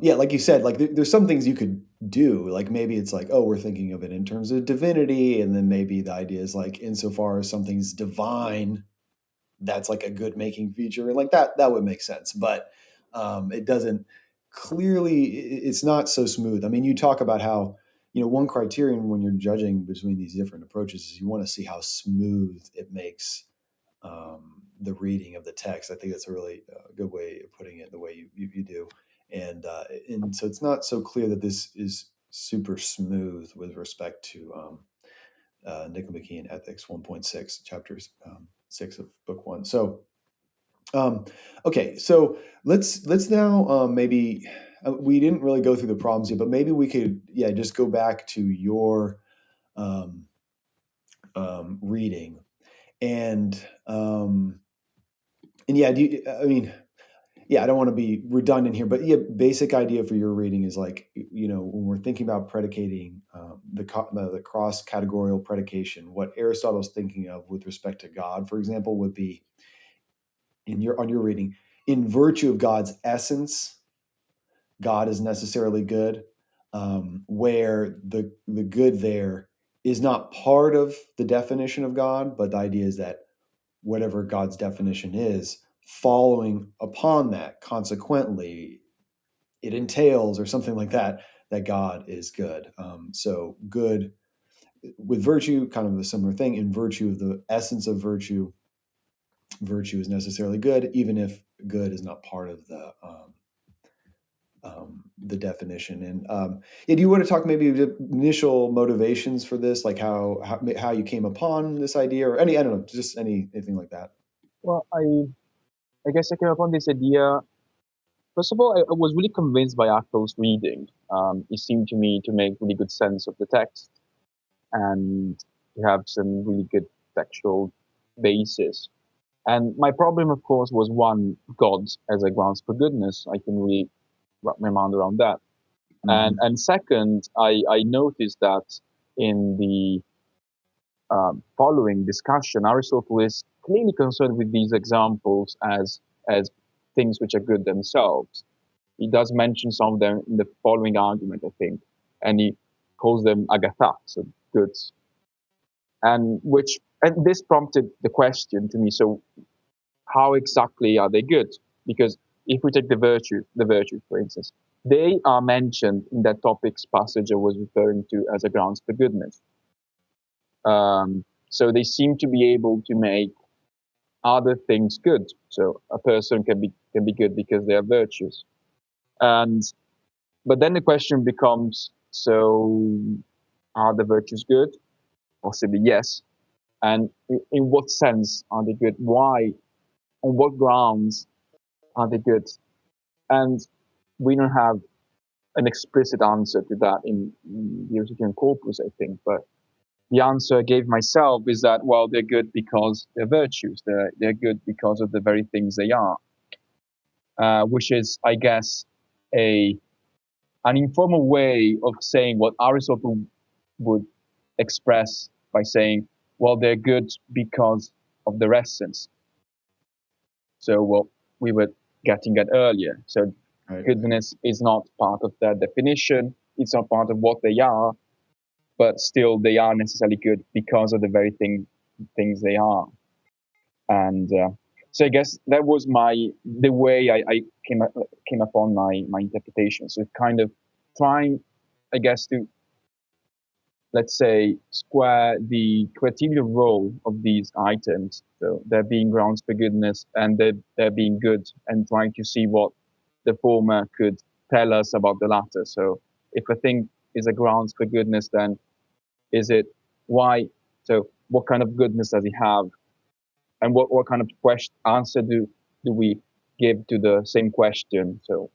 yeah, like you said, like there's some things you could do. Like maybe it's like, oh, we're thinking of it in terms of divinity, and then maybe the idea is like, insofar as something's divine, that's like a good making feature, and like that would make sense. But it doesn't clearly. It's not so smooth. I mean, you talk about how one criterion when you're judging between these different approaches is you want to see how smooth it makes the reading of the text. I think that's a really good way of putting it, the way you do. And so it's not so clear that this is super smooth with respect to Nicomachean Ethics 1.6, chapter 6 of book 1. So, okay, so let's now maybe we didn't really go through the problems yet, but maybe we could, yeah, just go back to your um, reading and and yeah, I mean, yeah, I don't want to be redundant here, but yeah, basic idea for your reading is like, when we're thinking about predicating the cross categorical predication, what Aristotle's thinking of with respect to God, for example, would be on your reading, in virtue of God's essence, God is necessarily good, where the good there is not part of the definition of God, but the idea is that whatever God's definition is, following upon that, consequently, it entails or something like that, that God is good. So good with virtue, kind of a similar thing. In virtue of the essence of virtue, virtue is necessarily good, even if good is not part of the definition. And yeah, do you want to talk maybe the initial motivations for this, like how you came upon this idea, or I don't know, just anything like that? Well, I guess I came upon this idea. First of all, I was really convinced by Achill's reading. It seemed to me to make really good sense of the text and to have some really good textual basis. And my problem, of course, was one, God as a grounds for goodness. I can really wrap my mind around that. Mm-hmm. And second, I noticed that in the following discussion, Aristotle is clearly concerned with these examples as things which are good themselves. He does mention some of them in the following argument, I think, and he calls them agatha, so goods. And this prompted the question to me, so how exactly are they good? Because if we take the virtue, for instance, they are mentioned in that topic's passage I was referring to as a grounds for goodness. So they seem to be able to make other things good. So a person can be good because they are virtuous. And but then the question becomes: so are the virtues good? Possibly yes. And in what sense are they good? Why? On what grounds are they good? And we don't have an explicit answer to that in the Aristotelean corpus, I think. But the answer I gave myself is that, well, they're good because they're virtues. They're good because of the very things they are, which is, I guess, a an informal way of saying what Aristotle would express by saying, well, they're good because of their essence. So what we were getting at earlier. So Right. goodness is not part of their definition. It's not part of what they are, but still they are necessarily good because of the very things they are. And so I guess that was the way I came upon my interpretation. So kind of trying, I guess, to, let's say, square the criteria role of these items. So there being grounds for goodness and there being good, and trying to see what the former could tell us about the latter. So if a thing is a grounds for goodness, then is it why? So what kind of goodness does he have? And what kind of answer do we give to the same question? So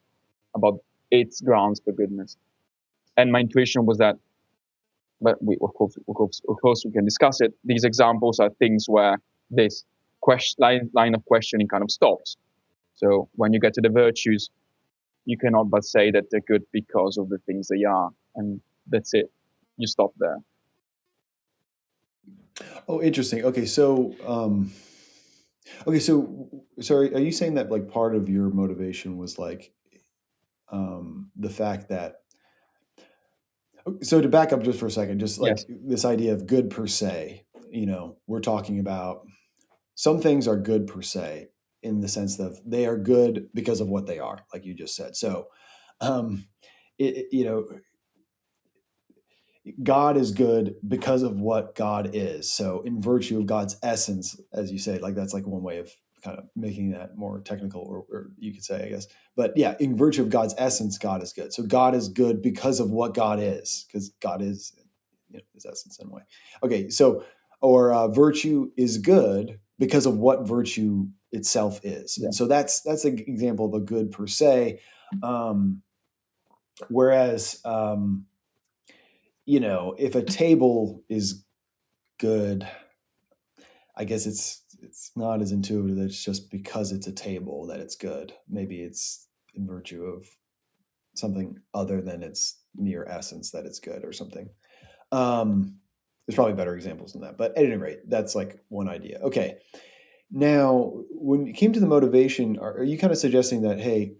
about its grounds for goodness. And my intuition was that, but of course, we can discuss it. These examples are things where this line of questioning kind of stops. So when you get to the virtues, you cannot but say that they're good because of the things they are, and that's it. You stop there. Oh, interesting. Okay, so sorry, are you saying that like part of your motivation was like the fact that, so to back up just for a second, just like Yes. this idea of good per se, we're talking about some things are good per se in the sense that they are good because of what they are, like you just said. So, um, it, you know, God is good because of what God is. So, in virtue of God's essence, as you say, like that's like one way of kind of making that more technical, or you could say, I guess. But yeah, in virtue of God's essence, God is good. So, God is good because of what God is, because God is, his essence in a way. Okay, so, or virtue is good because of what virtue itself is. Yeah. And so that's an example of a good per se. Um, whereas, if a table is good, I guess it's not as intuitive that it's just because it's a table that it's good. Maybe it's in virtue of something other than its mere essence that it's good or something. There's probably better examples than that, but at any rate, that's like one idea. Okay. Now, when it came to the motivation, are you kind of suggesting that, hey,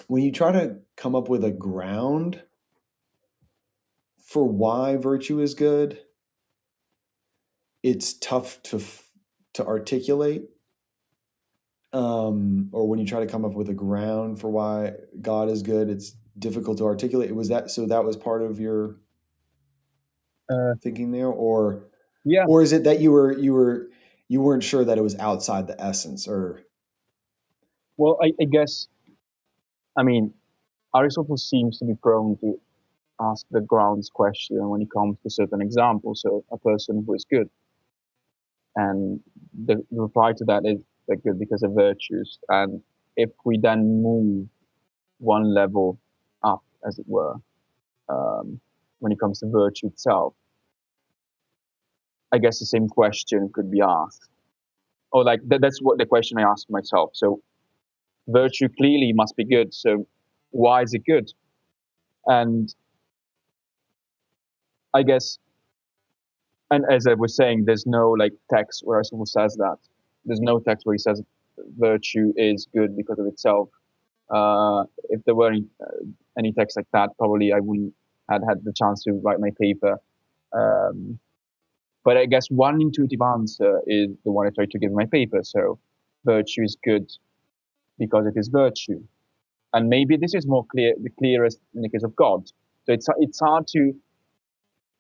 when you try to come up with a ground for why virtue is good, it's tough to articulate, or when you try to come up with a ground for why God is good, it's difficult to articulate. Was that so? That was part of your Uh, thinking there, or yeah. is it that you weren't sure that it was outside the essence, or Well, I guess, I mean, Aristotle seems to be prone to ask the grounds question when it comes to certain examples. So a person who is good, and the reply to that is they're good because of virtues. And if we then move one level up, as it were, when it comes to virtue itself, I guess the same question could be asked. Or like that's what the question I ask myself. So virtue clearly must be good. So why is it good? And I guess, and as I was saying, there's no like text where someone says that. There's no text where he says virtue is good because of itself. If there were any text like that, probably I wouldn't had the chance to write my paper. Um, but I guess one intuitive answer is the one I tried to give in my paper. So virtue is good because it is virtue, and maybe this is more clear, the clearest in the case of God. So it's hard to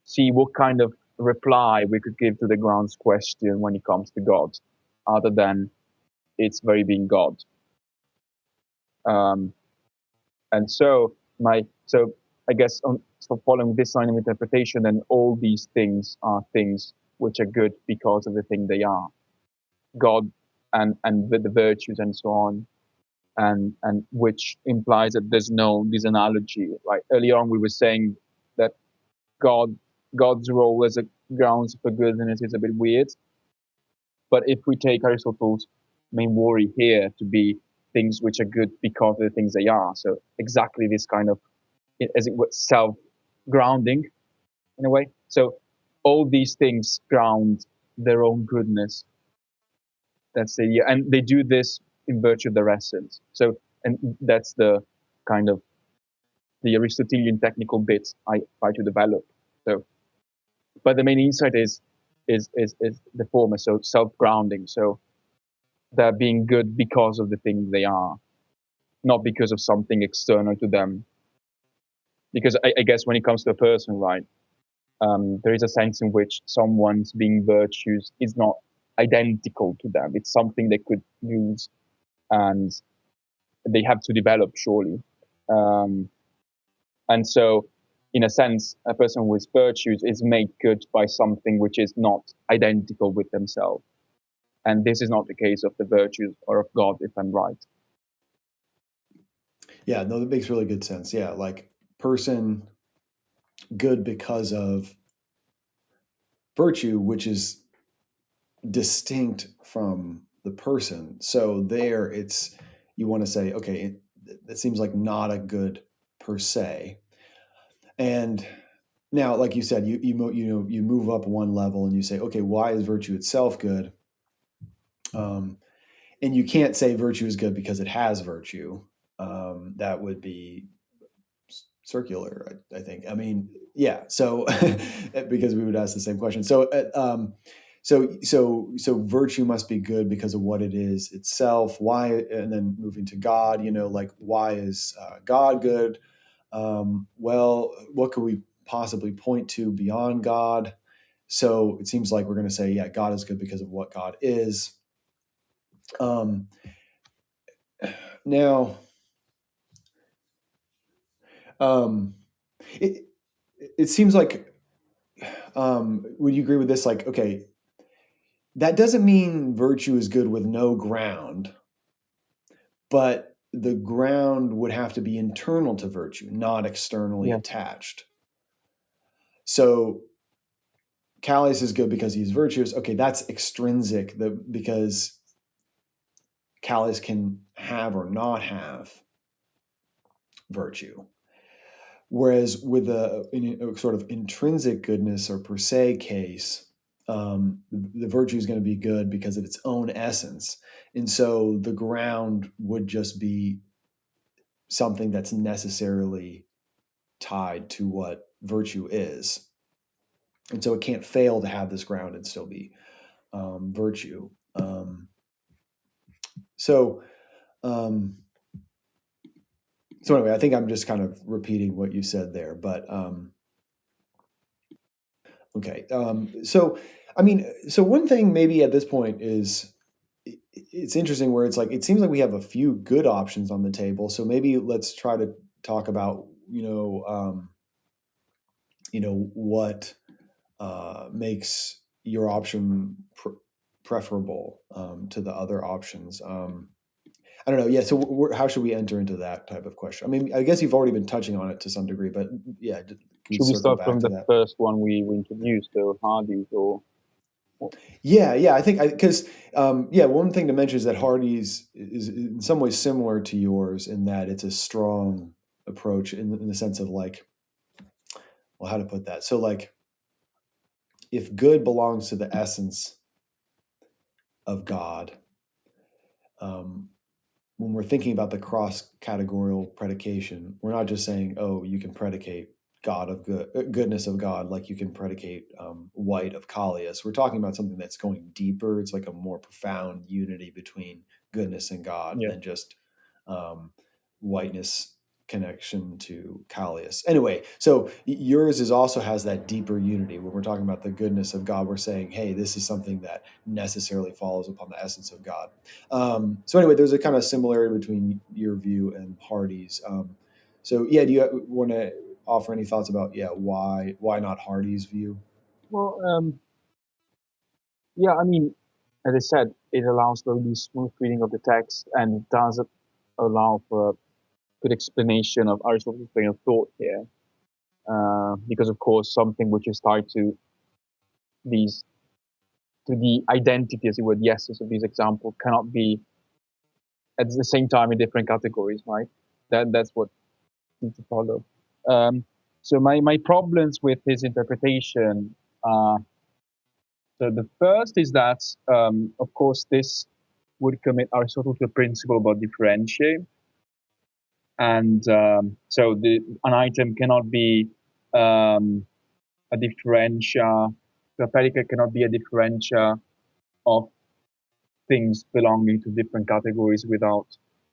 see what kind of reply we could give to the grounds question when it comes to God, other than its very being God. Um, and so I guess so following this line of interpretation, then all these things are things which are good because of the thing they are, God, and the virtues and so on, and which implies that there's no this analogy. Like earlier on, we were saying that God God's role as a grounds for goodness is a bit weird. But if we take Aristotle's main worry here to be things which are good because of the things they are, so exactly this kind of, as it were, self grounding in a way. So all these things ground their own goodness. That's the, yeah, and they do this in virtue of their essence. So, and that's the kind of the Aristotelian technical bit I try to develop. So, but the main insight is the former, so self grounding. So they're being good because of the thing they are, not because of something external to them. Because I guess when it comes to a person, right, there is a sense in which someone's being virtuous is not identical to them. It's something they could use and they have to develop, surely. Um, and so, in a sense, a person with virtues is made good by something which is not identical with themselves. And this is not the case of the virtues or of God, if I'm right. yeah, no, that makes really good sense. Yeah, like person good because of virtue, which is distinct from the person. So there, it's you want to say, okay, it seems like not a good per se. And now, like you said, you move up one level and you say, okay, why is virtue itself good? Um, and you can't say virtue is good because it has virtue. that would be circular, I think. I mean, yeah. So because we would ask the same question. So virtue must be good because of what it is itself. Why, and then moving to God, like why is God good? Well, what could we possibly point to beyond God? So it seems like we're going to say, yeah, God is good because of what God is. Um, now, um, it it seems like, would you agree with this? Like, okay, that doesn't mean virtue is good with no ground, but the ground would have to be internal to virtue, not externally Yeah. attached. So Callias is good because he's virtuous. Okay, that's extrinsic, because Callias can have or not have virtue. Whereas with a sort of intrinsic goodness or per se case, the virtue is going to be good because of its own essence. And so the ground would just be something that's necessarily tied to what virtue is. And so it can't fail to have this ground and still be virtue. So, um, so anyway, I think I'm just kind of repeating what you said there, but okay. So one thing maybe at this point is it's interesting where it's like it seems like we have a few good options on the table. So maybe let's try to talk about what makes your option preferable to the other options. I don't know. Yeah. So how should we enter into that type of question? I mean, I guess you've already been touching on it to some degree, but yeah, can we Should we circle start back from to the that? first one we introduced, the Hardy's, or Yeah, I think because yeah, one thing to mention is that Hardy's is in some ways similar to yours in that it's a strong approach in the sense of like, well, how to put that? So like, if good belongs to the essence of God, um, when we're thinking about the cross-categorial predication, we're not just saying, oh, you can predicate God of goodness of God, like you can predicate white of Callias. We're talking about something that's going deeper. It's like a more profound unity between goodness and God yeah. than just um, whiteness connection to Callias. Anyway, so yours is also has that deeper unity. When we're talking about the goodness of God, we're saying, hey, this is something that necessarily follows upon the essence of God. So anyway, there's a kind of similarity between your view and Hardy's. So yeah, do you want to offer any thoughts about why not Hardy's view? Well, yeah. I mean, as I said, it allows for really smooth reading of the text, and it does allow for a good explanation of Aristotle's train of thought here. Because of course, something which is tied these to the identity, as it were, the essence of these examples cannot be at the same time in different categories, right? That's what needs to follow. Um, so my problems with his interpretation. So the first is that, of course, this would commit Aristotle to a principle about differentiate, and so an item cannot be a differentia. The predicate cannot be a differentia of things belonging to different categories without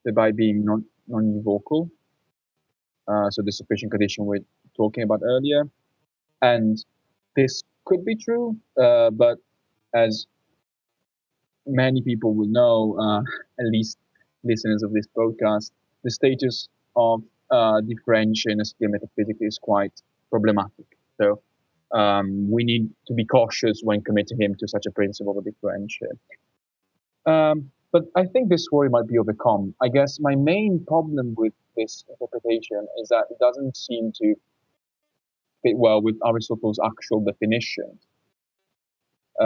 thereby being non-univocal. So the sufficient condition we're talking about earlier, and this could be true, but as many people will know, at least listeners of this podcast, the status of differential in a sphere metaphysics is quite problematic. So we need to be cautious when committing him to such a principle of differential. But I think this worry might be overcome. I guess my main problem with this interpretation is that it doesn't seem to fit well with Aristotle's actual definition.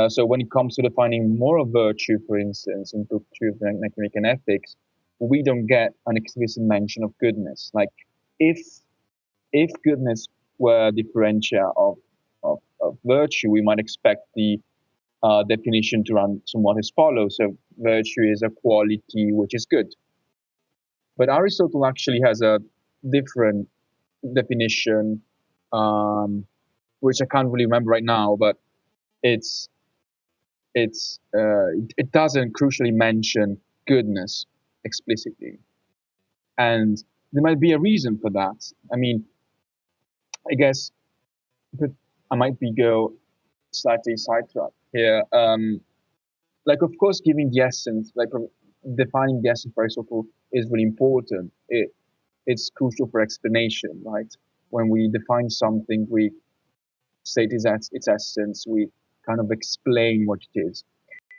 So when it comes to defining moral virtue, for instance, in Book 2 of the Nicomachean Ethics, we don't get an explicit mention of goodness. Like, if goodness were a differentia of virtue, we might expect the definition to run somewhat as follows. So virtue is a quality which is good. But Aristotle actually has a different definition, which I can't really remember right now, but it's it doesn't crucially mention goodness explicitly, and there might be a reason for that. I mean, I guess, but I might be go slightly sidetracked here. Like, of course, giving the essence, like defining the essence for Aristotle is really important. It's crucial for explanation, right? When we define something, we state its essence, we kind of explain what it is.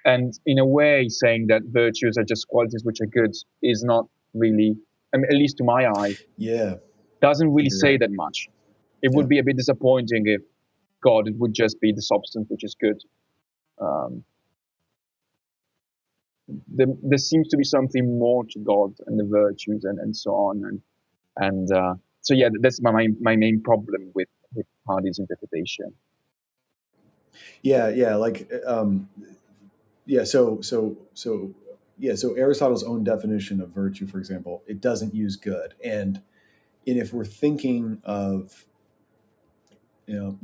And in a way, saying that virtues are just qualities which are good is not really, I mean, at least to my eye, Yeah, doesn't really you're say right. that much. It Yeah. would be a bit disappointing if God would just be the substance which is good. Um, there seems to be something more to God and the virtues and so on. And so, yeah, that's my main problem with Hardy's interpretation. Yeah, yeah, like yeah, so Aristotle's own definition of virtue, for example, it doesn't use good. And if we're thinking of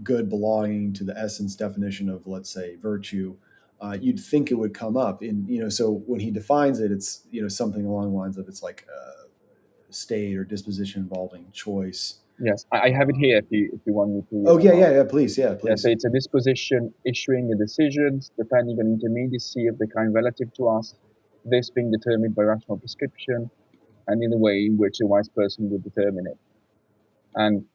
good belonging to the essence definition of, let's say, virtue, you'd think it would come up in so when he defines it, it's something along the lines of it's like state or disposition involving choice. Yes, I have it here if you want me to read Oh it yeah, out. yeah, yeah. Please, yeah, Yeah, so please. it's a disposition issuing a decisions depending on intermediacy of the kind relative to us, this being determined by rational prescription and in the way in which a wise person would determine it. And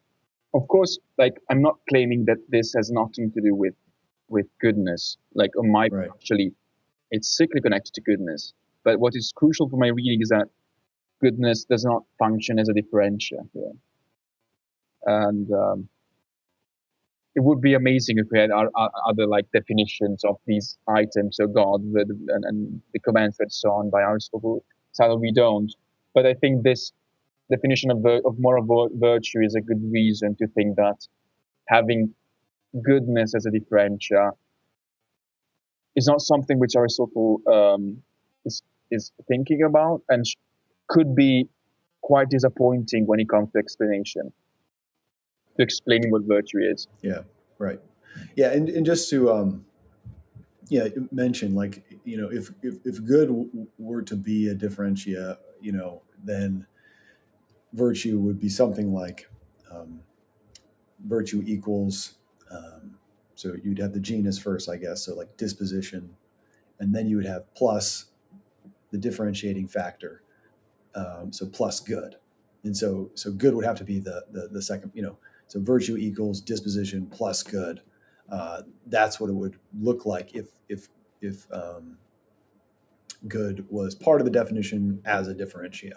of course, like, I'm not claiming that this has nothing to do with goodness. Like, on my Right. actually, it's strictly connected to goodness. But what is crucial for my reading is that goodness does not function as a differential here. And it would be amazing if we had our other like definitions of these items, so God and the commands and so on by Aristotle. Sadly, we don't. But I think this definition of moral virtue is a good reason to think that having goodness as a differentia is not something which Aristotle is is thinking about, and could be quite disappointing when it comes to explanation, to explaining what virtue is. Yeah. Right. Yeah, and just to yeah, mention, like, if good were to be a differentia, then virtue would be something like um, virtue equals so you'd have the genus first, I guess, so like disposition, and then you would have plus the differentiating factor, so plus good. And so good would have to be the second, so virtue equals disposition plus good. That's what it would look like if good was part of the definition as a differentia,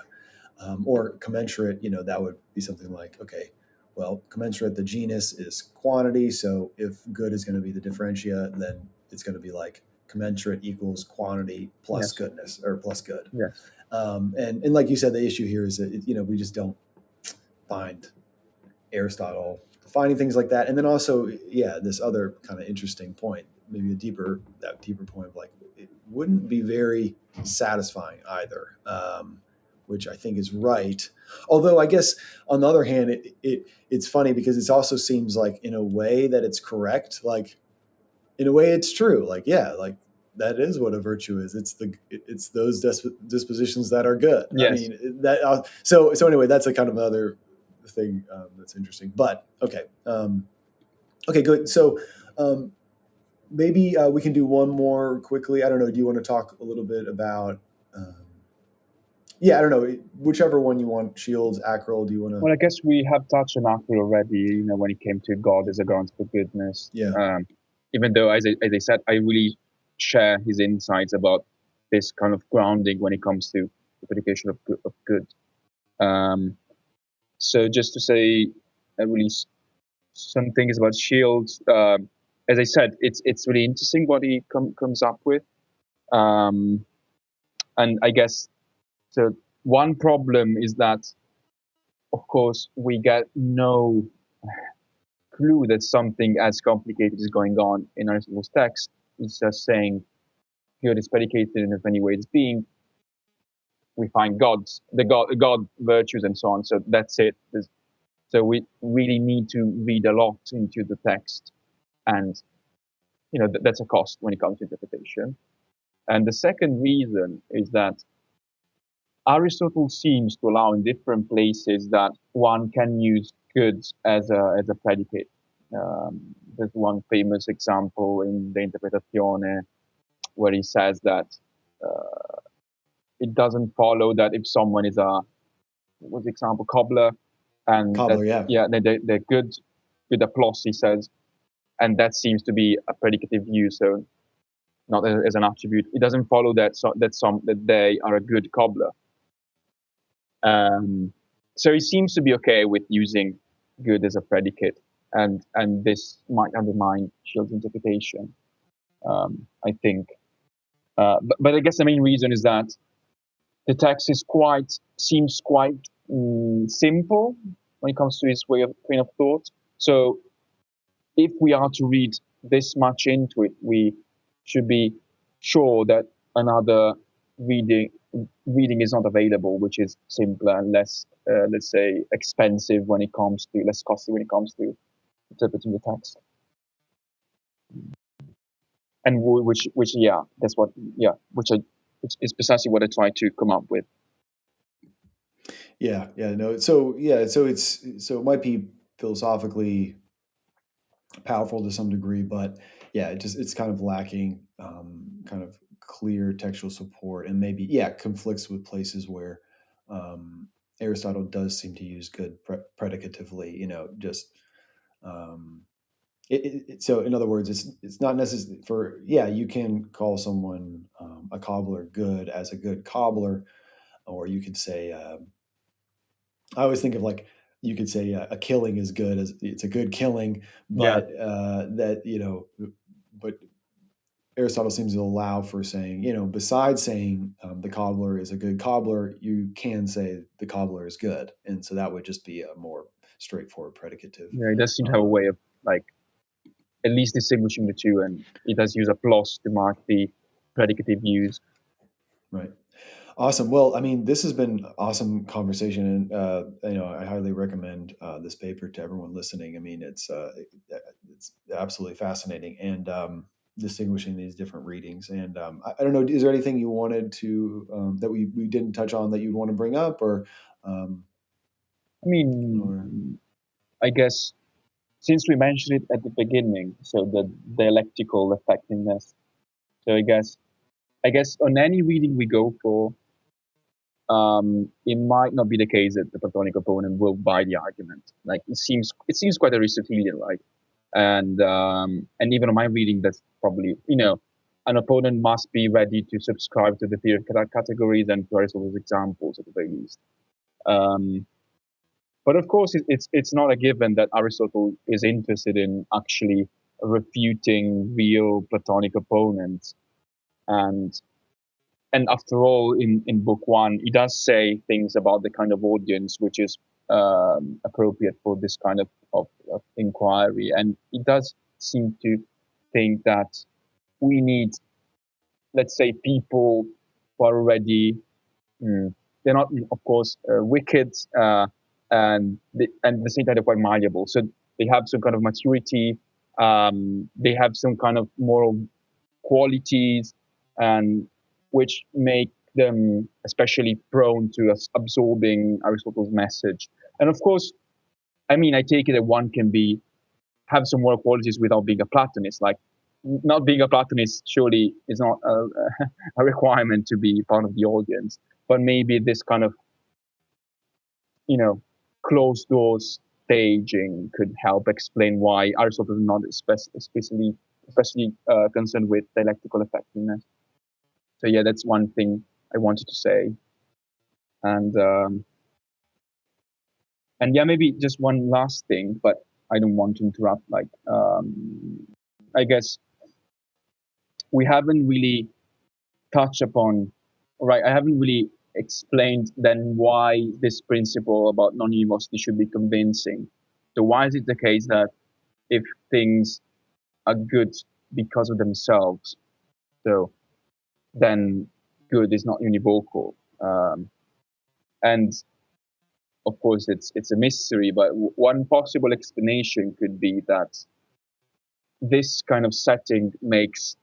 or commensurate. That would be something like, okay, well, commensurate, the genus is quantity, so if good is going to be the differentia, then it's going to be like commensurate equals quantity plus Yes. goodness, or plus good. Yes. And like you said, the issue here is that we just don't find Aristotle defining things like that. And then also, yeah, this other kind of interesting point, maybe that deeper point of like, it wouldn't be very satisfying either, which I think is right. Although I guess on the other hand, it's funny because it also seems like in a way that it's correct. Like, in a way it's true. Like, yeah, like that is what a virtue is. It's those dispositions that are good. I Yes. mean, that so anyway, that's a kind of other thing that's interesting. But okay, okay, good. So maybe we can do one more quickly. I don't know. Do you want to talk a little bit about? Yeah, I don't know. Whichever one you want. Shields, Acryl. Do you want to? Well, I guess we have touched on Apple already, when it came to God as a ground for goodness. Yeah. Even though, as I said, I really share his insights about this kind of grounding when it comes to the predication of good. So just to say, really some things about Shields. As I said, it's really interesting what he comes up with. Um, and I guess so. One problem is that, of course, we get no clue that something as complicated is going on in Aristotle's text. It's just saying good is predicated in as many ways as being. we find God virtues and so on. So that's it. So we really need to read a lot into the text, and that's a cost when it comes to interpretation. And the second reason is that Aristotle seems to allow in different places that one can use good as a predicate. There's one famous example in the Interpretazione where he says that it doesn't follow that if someone is what's the example, cobbler, and that Cobbler, yeah. they're good applause, he says, and that seems to be a predicative use, so not as an attribute. It doesn't follow that they are a good cobbler. So he seems to be okay with using good as a predicate, and this might undermine Schill's interpretation, I think. But I guess the main reason is that the text seems quite simple when it comes to his train of thought. So if we are to read this much into it, we should be sure that another reading is not available, which is simpler and less, let's say, expensive when it comes to less costly when it comes to interpreting the text. And which that's what which is precisely what I try to come up with. Yeah, no. So it might be philosophically powerful to some degree, but yeah, it's kind of lacking kind of clear textual support, and maybe conflicts with places where Aristotle does seem to use good predicatively. Just so in other words, it's not necessary for you can call someone a cobbler good as a good cobbler, or you could say I always think of like you could say a killing is good as it's a good killing, Yeah, but but Aristotle seems to allow for saying, besides saying the cobbler is a good cobbler, you can say the cobbler is good, and so that would just be a more straightforward predicative. it does seem to have a way of like at least distinguishing the two, and it does use a plus to mark the predicative use. Right. Awesome. Well, I mean, this has been awesome conversation, and I highly recommend this paper to everyone listening. I mean, it's absolutely fascinating, and distinguishing these different readings. And I don't know, is there anything you wanted to that we didn't touch on that you'd want to bring up, or? I mean, I guess since we mentioned it at the beginning, so the dialectical effectiveness. So I guess on any reading we go for, it might not be the case that the Platonic opponent will buy the argument. Like it seems quite Aristotelian, right? And even on my reading, that's probably an opponent must be ready to subscribe to the theory of categories and to Aristotle's examples at the very least. But of course, it's not a given that Aristotle is interested in actually refuting real Platonic opponents, and after all, in book one, he does say things about the kind of audience which is appropriate for this kind of inquiry, and he does seem to think that we need, let's say, people who are already they're not, of course, wicked, and at the same time they're quite malleable. So they have some kind of maturity, they have some kind of moral qualities, and which make them especially prone to absorbing Aristotle's message. And of course, I mean, I take it that one can have some moral qualities without being a Platonist. Like, not being a Platonist surely is not a requirement to be part of the audience. But maybe this kind of, closed doors staging could help explain why Aristotle is not especially concerned with dialectical effectiveness. So yeah, that's one thing I wanted to say, and yeah, maybe just one last thing, but I don't want to interrupt. Like, I guess we haven't really touched upon, right? I haven't really explained then why this principle about non-univocity should be convincing. So why is it the case that if things are good because of themselves, so then good is not univocal? And of course, it's a mystery, but one possible explanation could be that this kind of setting makes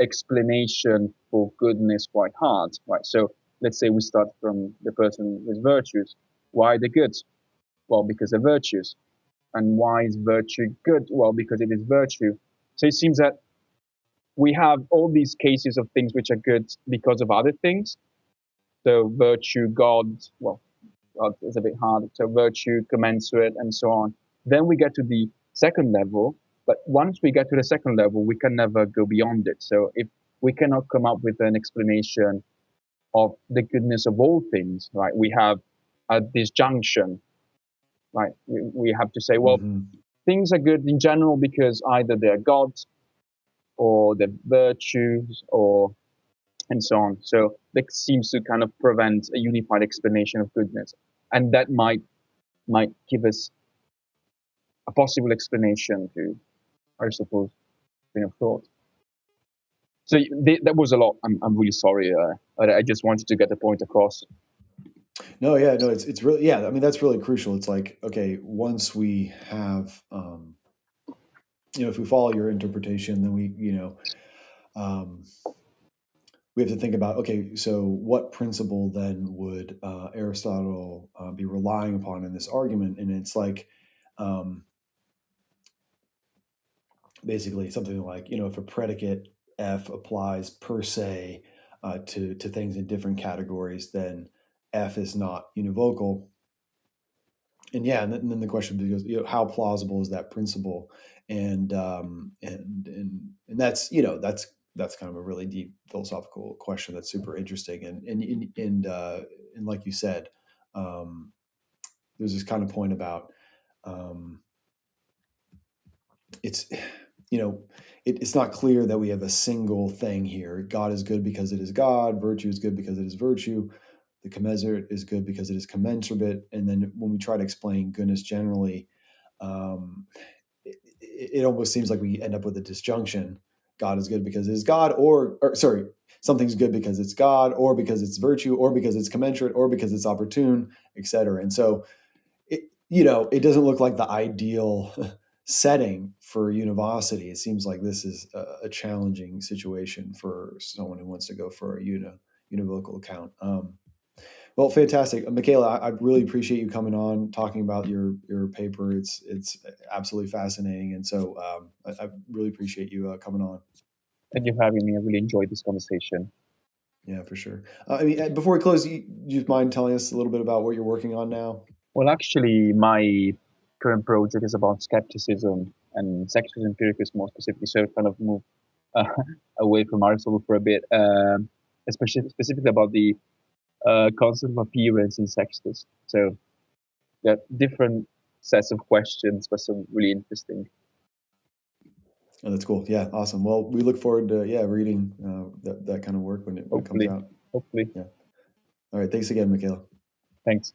explanation for goodness quite hard, right? So let's say we start from the person with virtues. Why the good? Well, because they're virtues. And why is virtue good? Well, because it is virtue. So it seems that we have all these cases of things which are good because of other things. So virtue, God, well, God is a bit hard. So virtue, commensurate, and so on. Then we get to the second level. But once we get to the second level, we can never go beyond it. So if we cannot come up with an explanation of the goodness of all things, right? We have a disjunction, right? We have to say, well, things are good in general because either they're gods or they're virtues or and so on. So that seems to kind of prevent a unified explanation of goodness. And that might give us a possible explanation to Aristotle's train of thought. So that was a lot. I'm really sorry. I just wanted to get the point across. No, yeah, no, it's really, yeah. I mean, that's really crucial. It's like, okay, once we have, if we follow your interpretation, then um, we have to think about, okay, so what principle then would Aristotle be relying upon in this argument? And it's like, um, basically something like, if a predicate F applies per se to things in different categories, then F is not univocal. And yeah, and then the question becomes, how plausible is that principle? And that's kind of a really deep philosophical question that's super interesting. And like you said, um, there's this kind of point about um, it's it's not clear that we have a single thing here. God is good because it is God. Virtue is good because it is virtue. The commensurate is good because it is commensurate. And then when we try to explain goodness generally, um, it almost seems like we end up with a disjunction. God is good because it is God, or sorry, something's good because it's God, or because it's virtue, or because it's commensurate, or because it's opportune, etc. And so it doesn't look like the ideal setting for univocity. It seems like this is a challenging situation for someone who wants to go for a univocal account. Well, fantastic, Michele. I really appreciate you coming on, talking about your paper. It's absolutely fascinating, and so I really appreciate you coming on. Thank you for having me. I really enjoyed this conversation. Yeah, for sure. I mean, before we close, you mind telling us a little bit about what you're working on now? Well, actually, my current project is about skepticism and sexual empiricism more specifically. So I've kind of moved uh, away from Aristotle for a bit, especially specifically about the concept of appearance in sextus. So yeah, different sets of questions, but some really interesting. Oh, that's cool. Yeah, awesome. Well, we look forward to reading that kind of work when it comes Hopefully, out. hopefully. Yeah. All right. Thanks again, Michele. Thanks.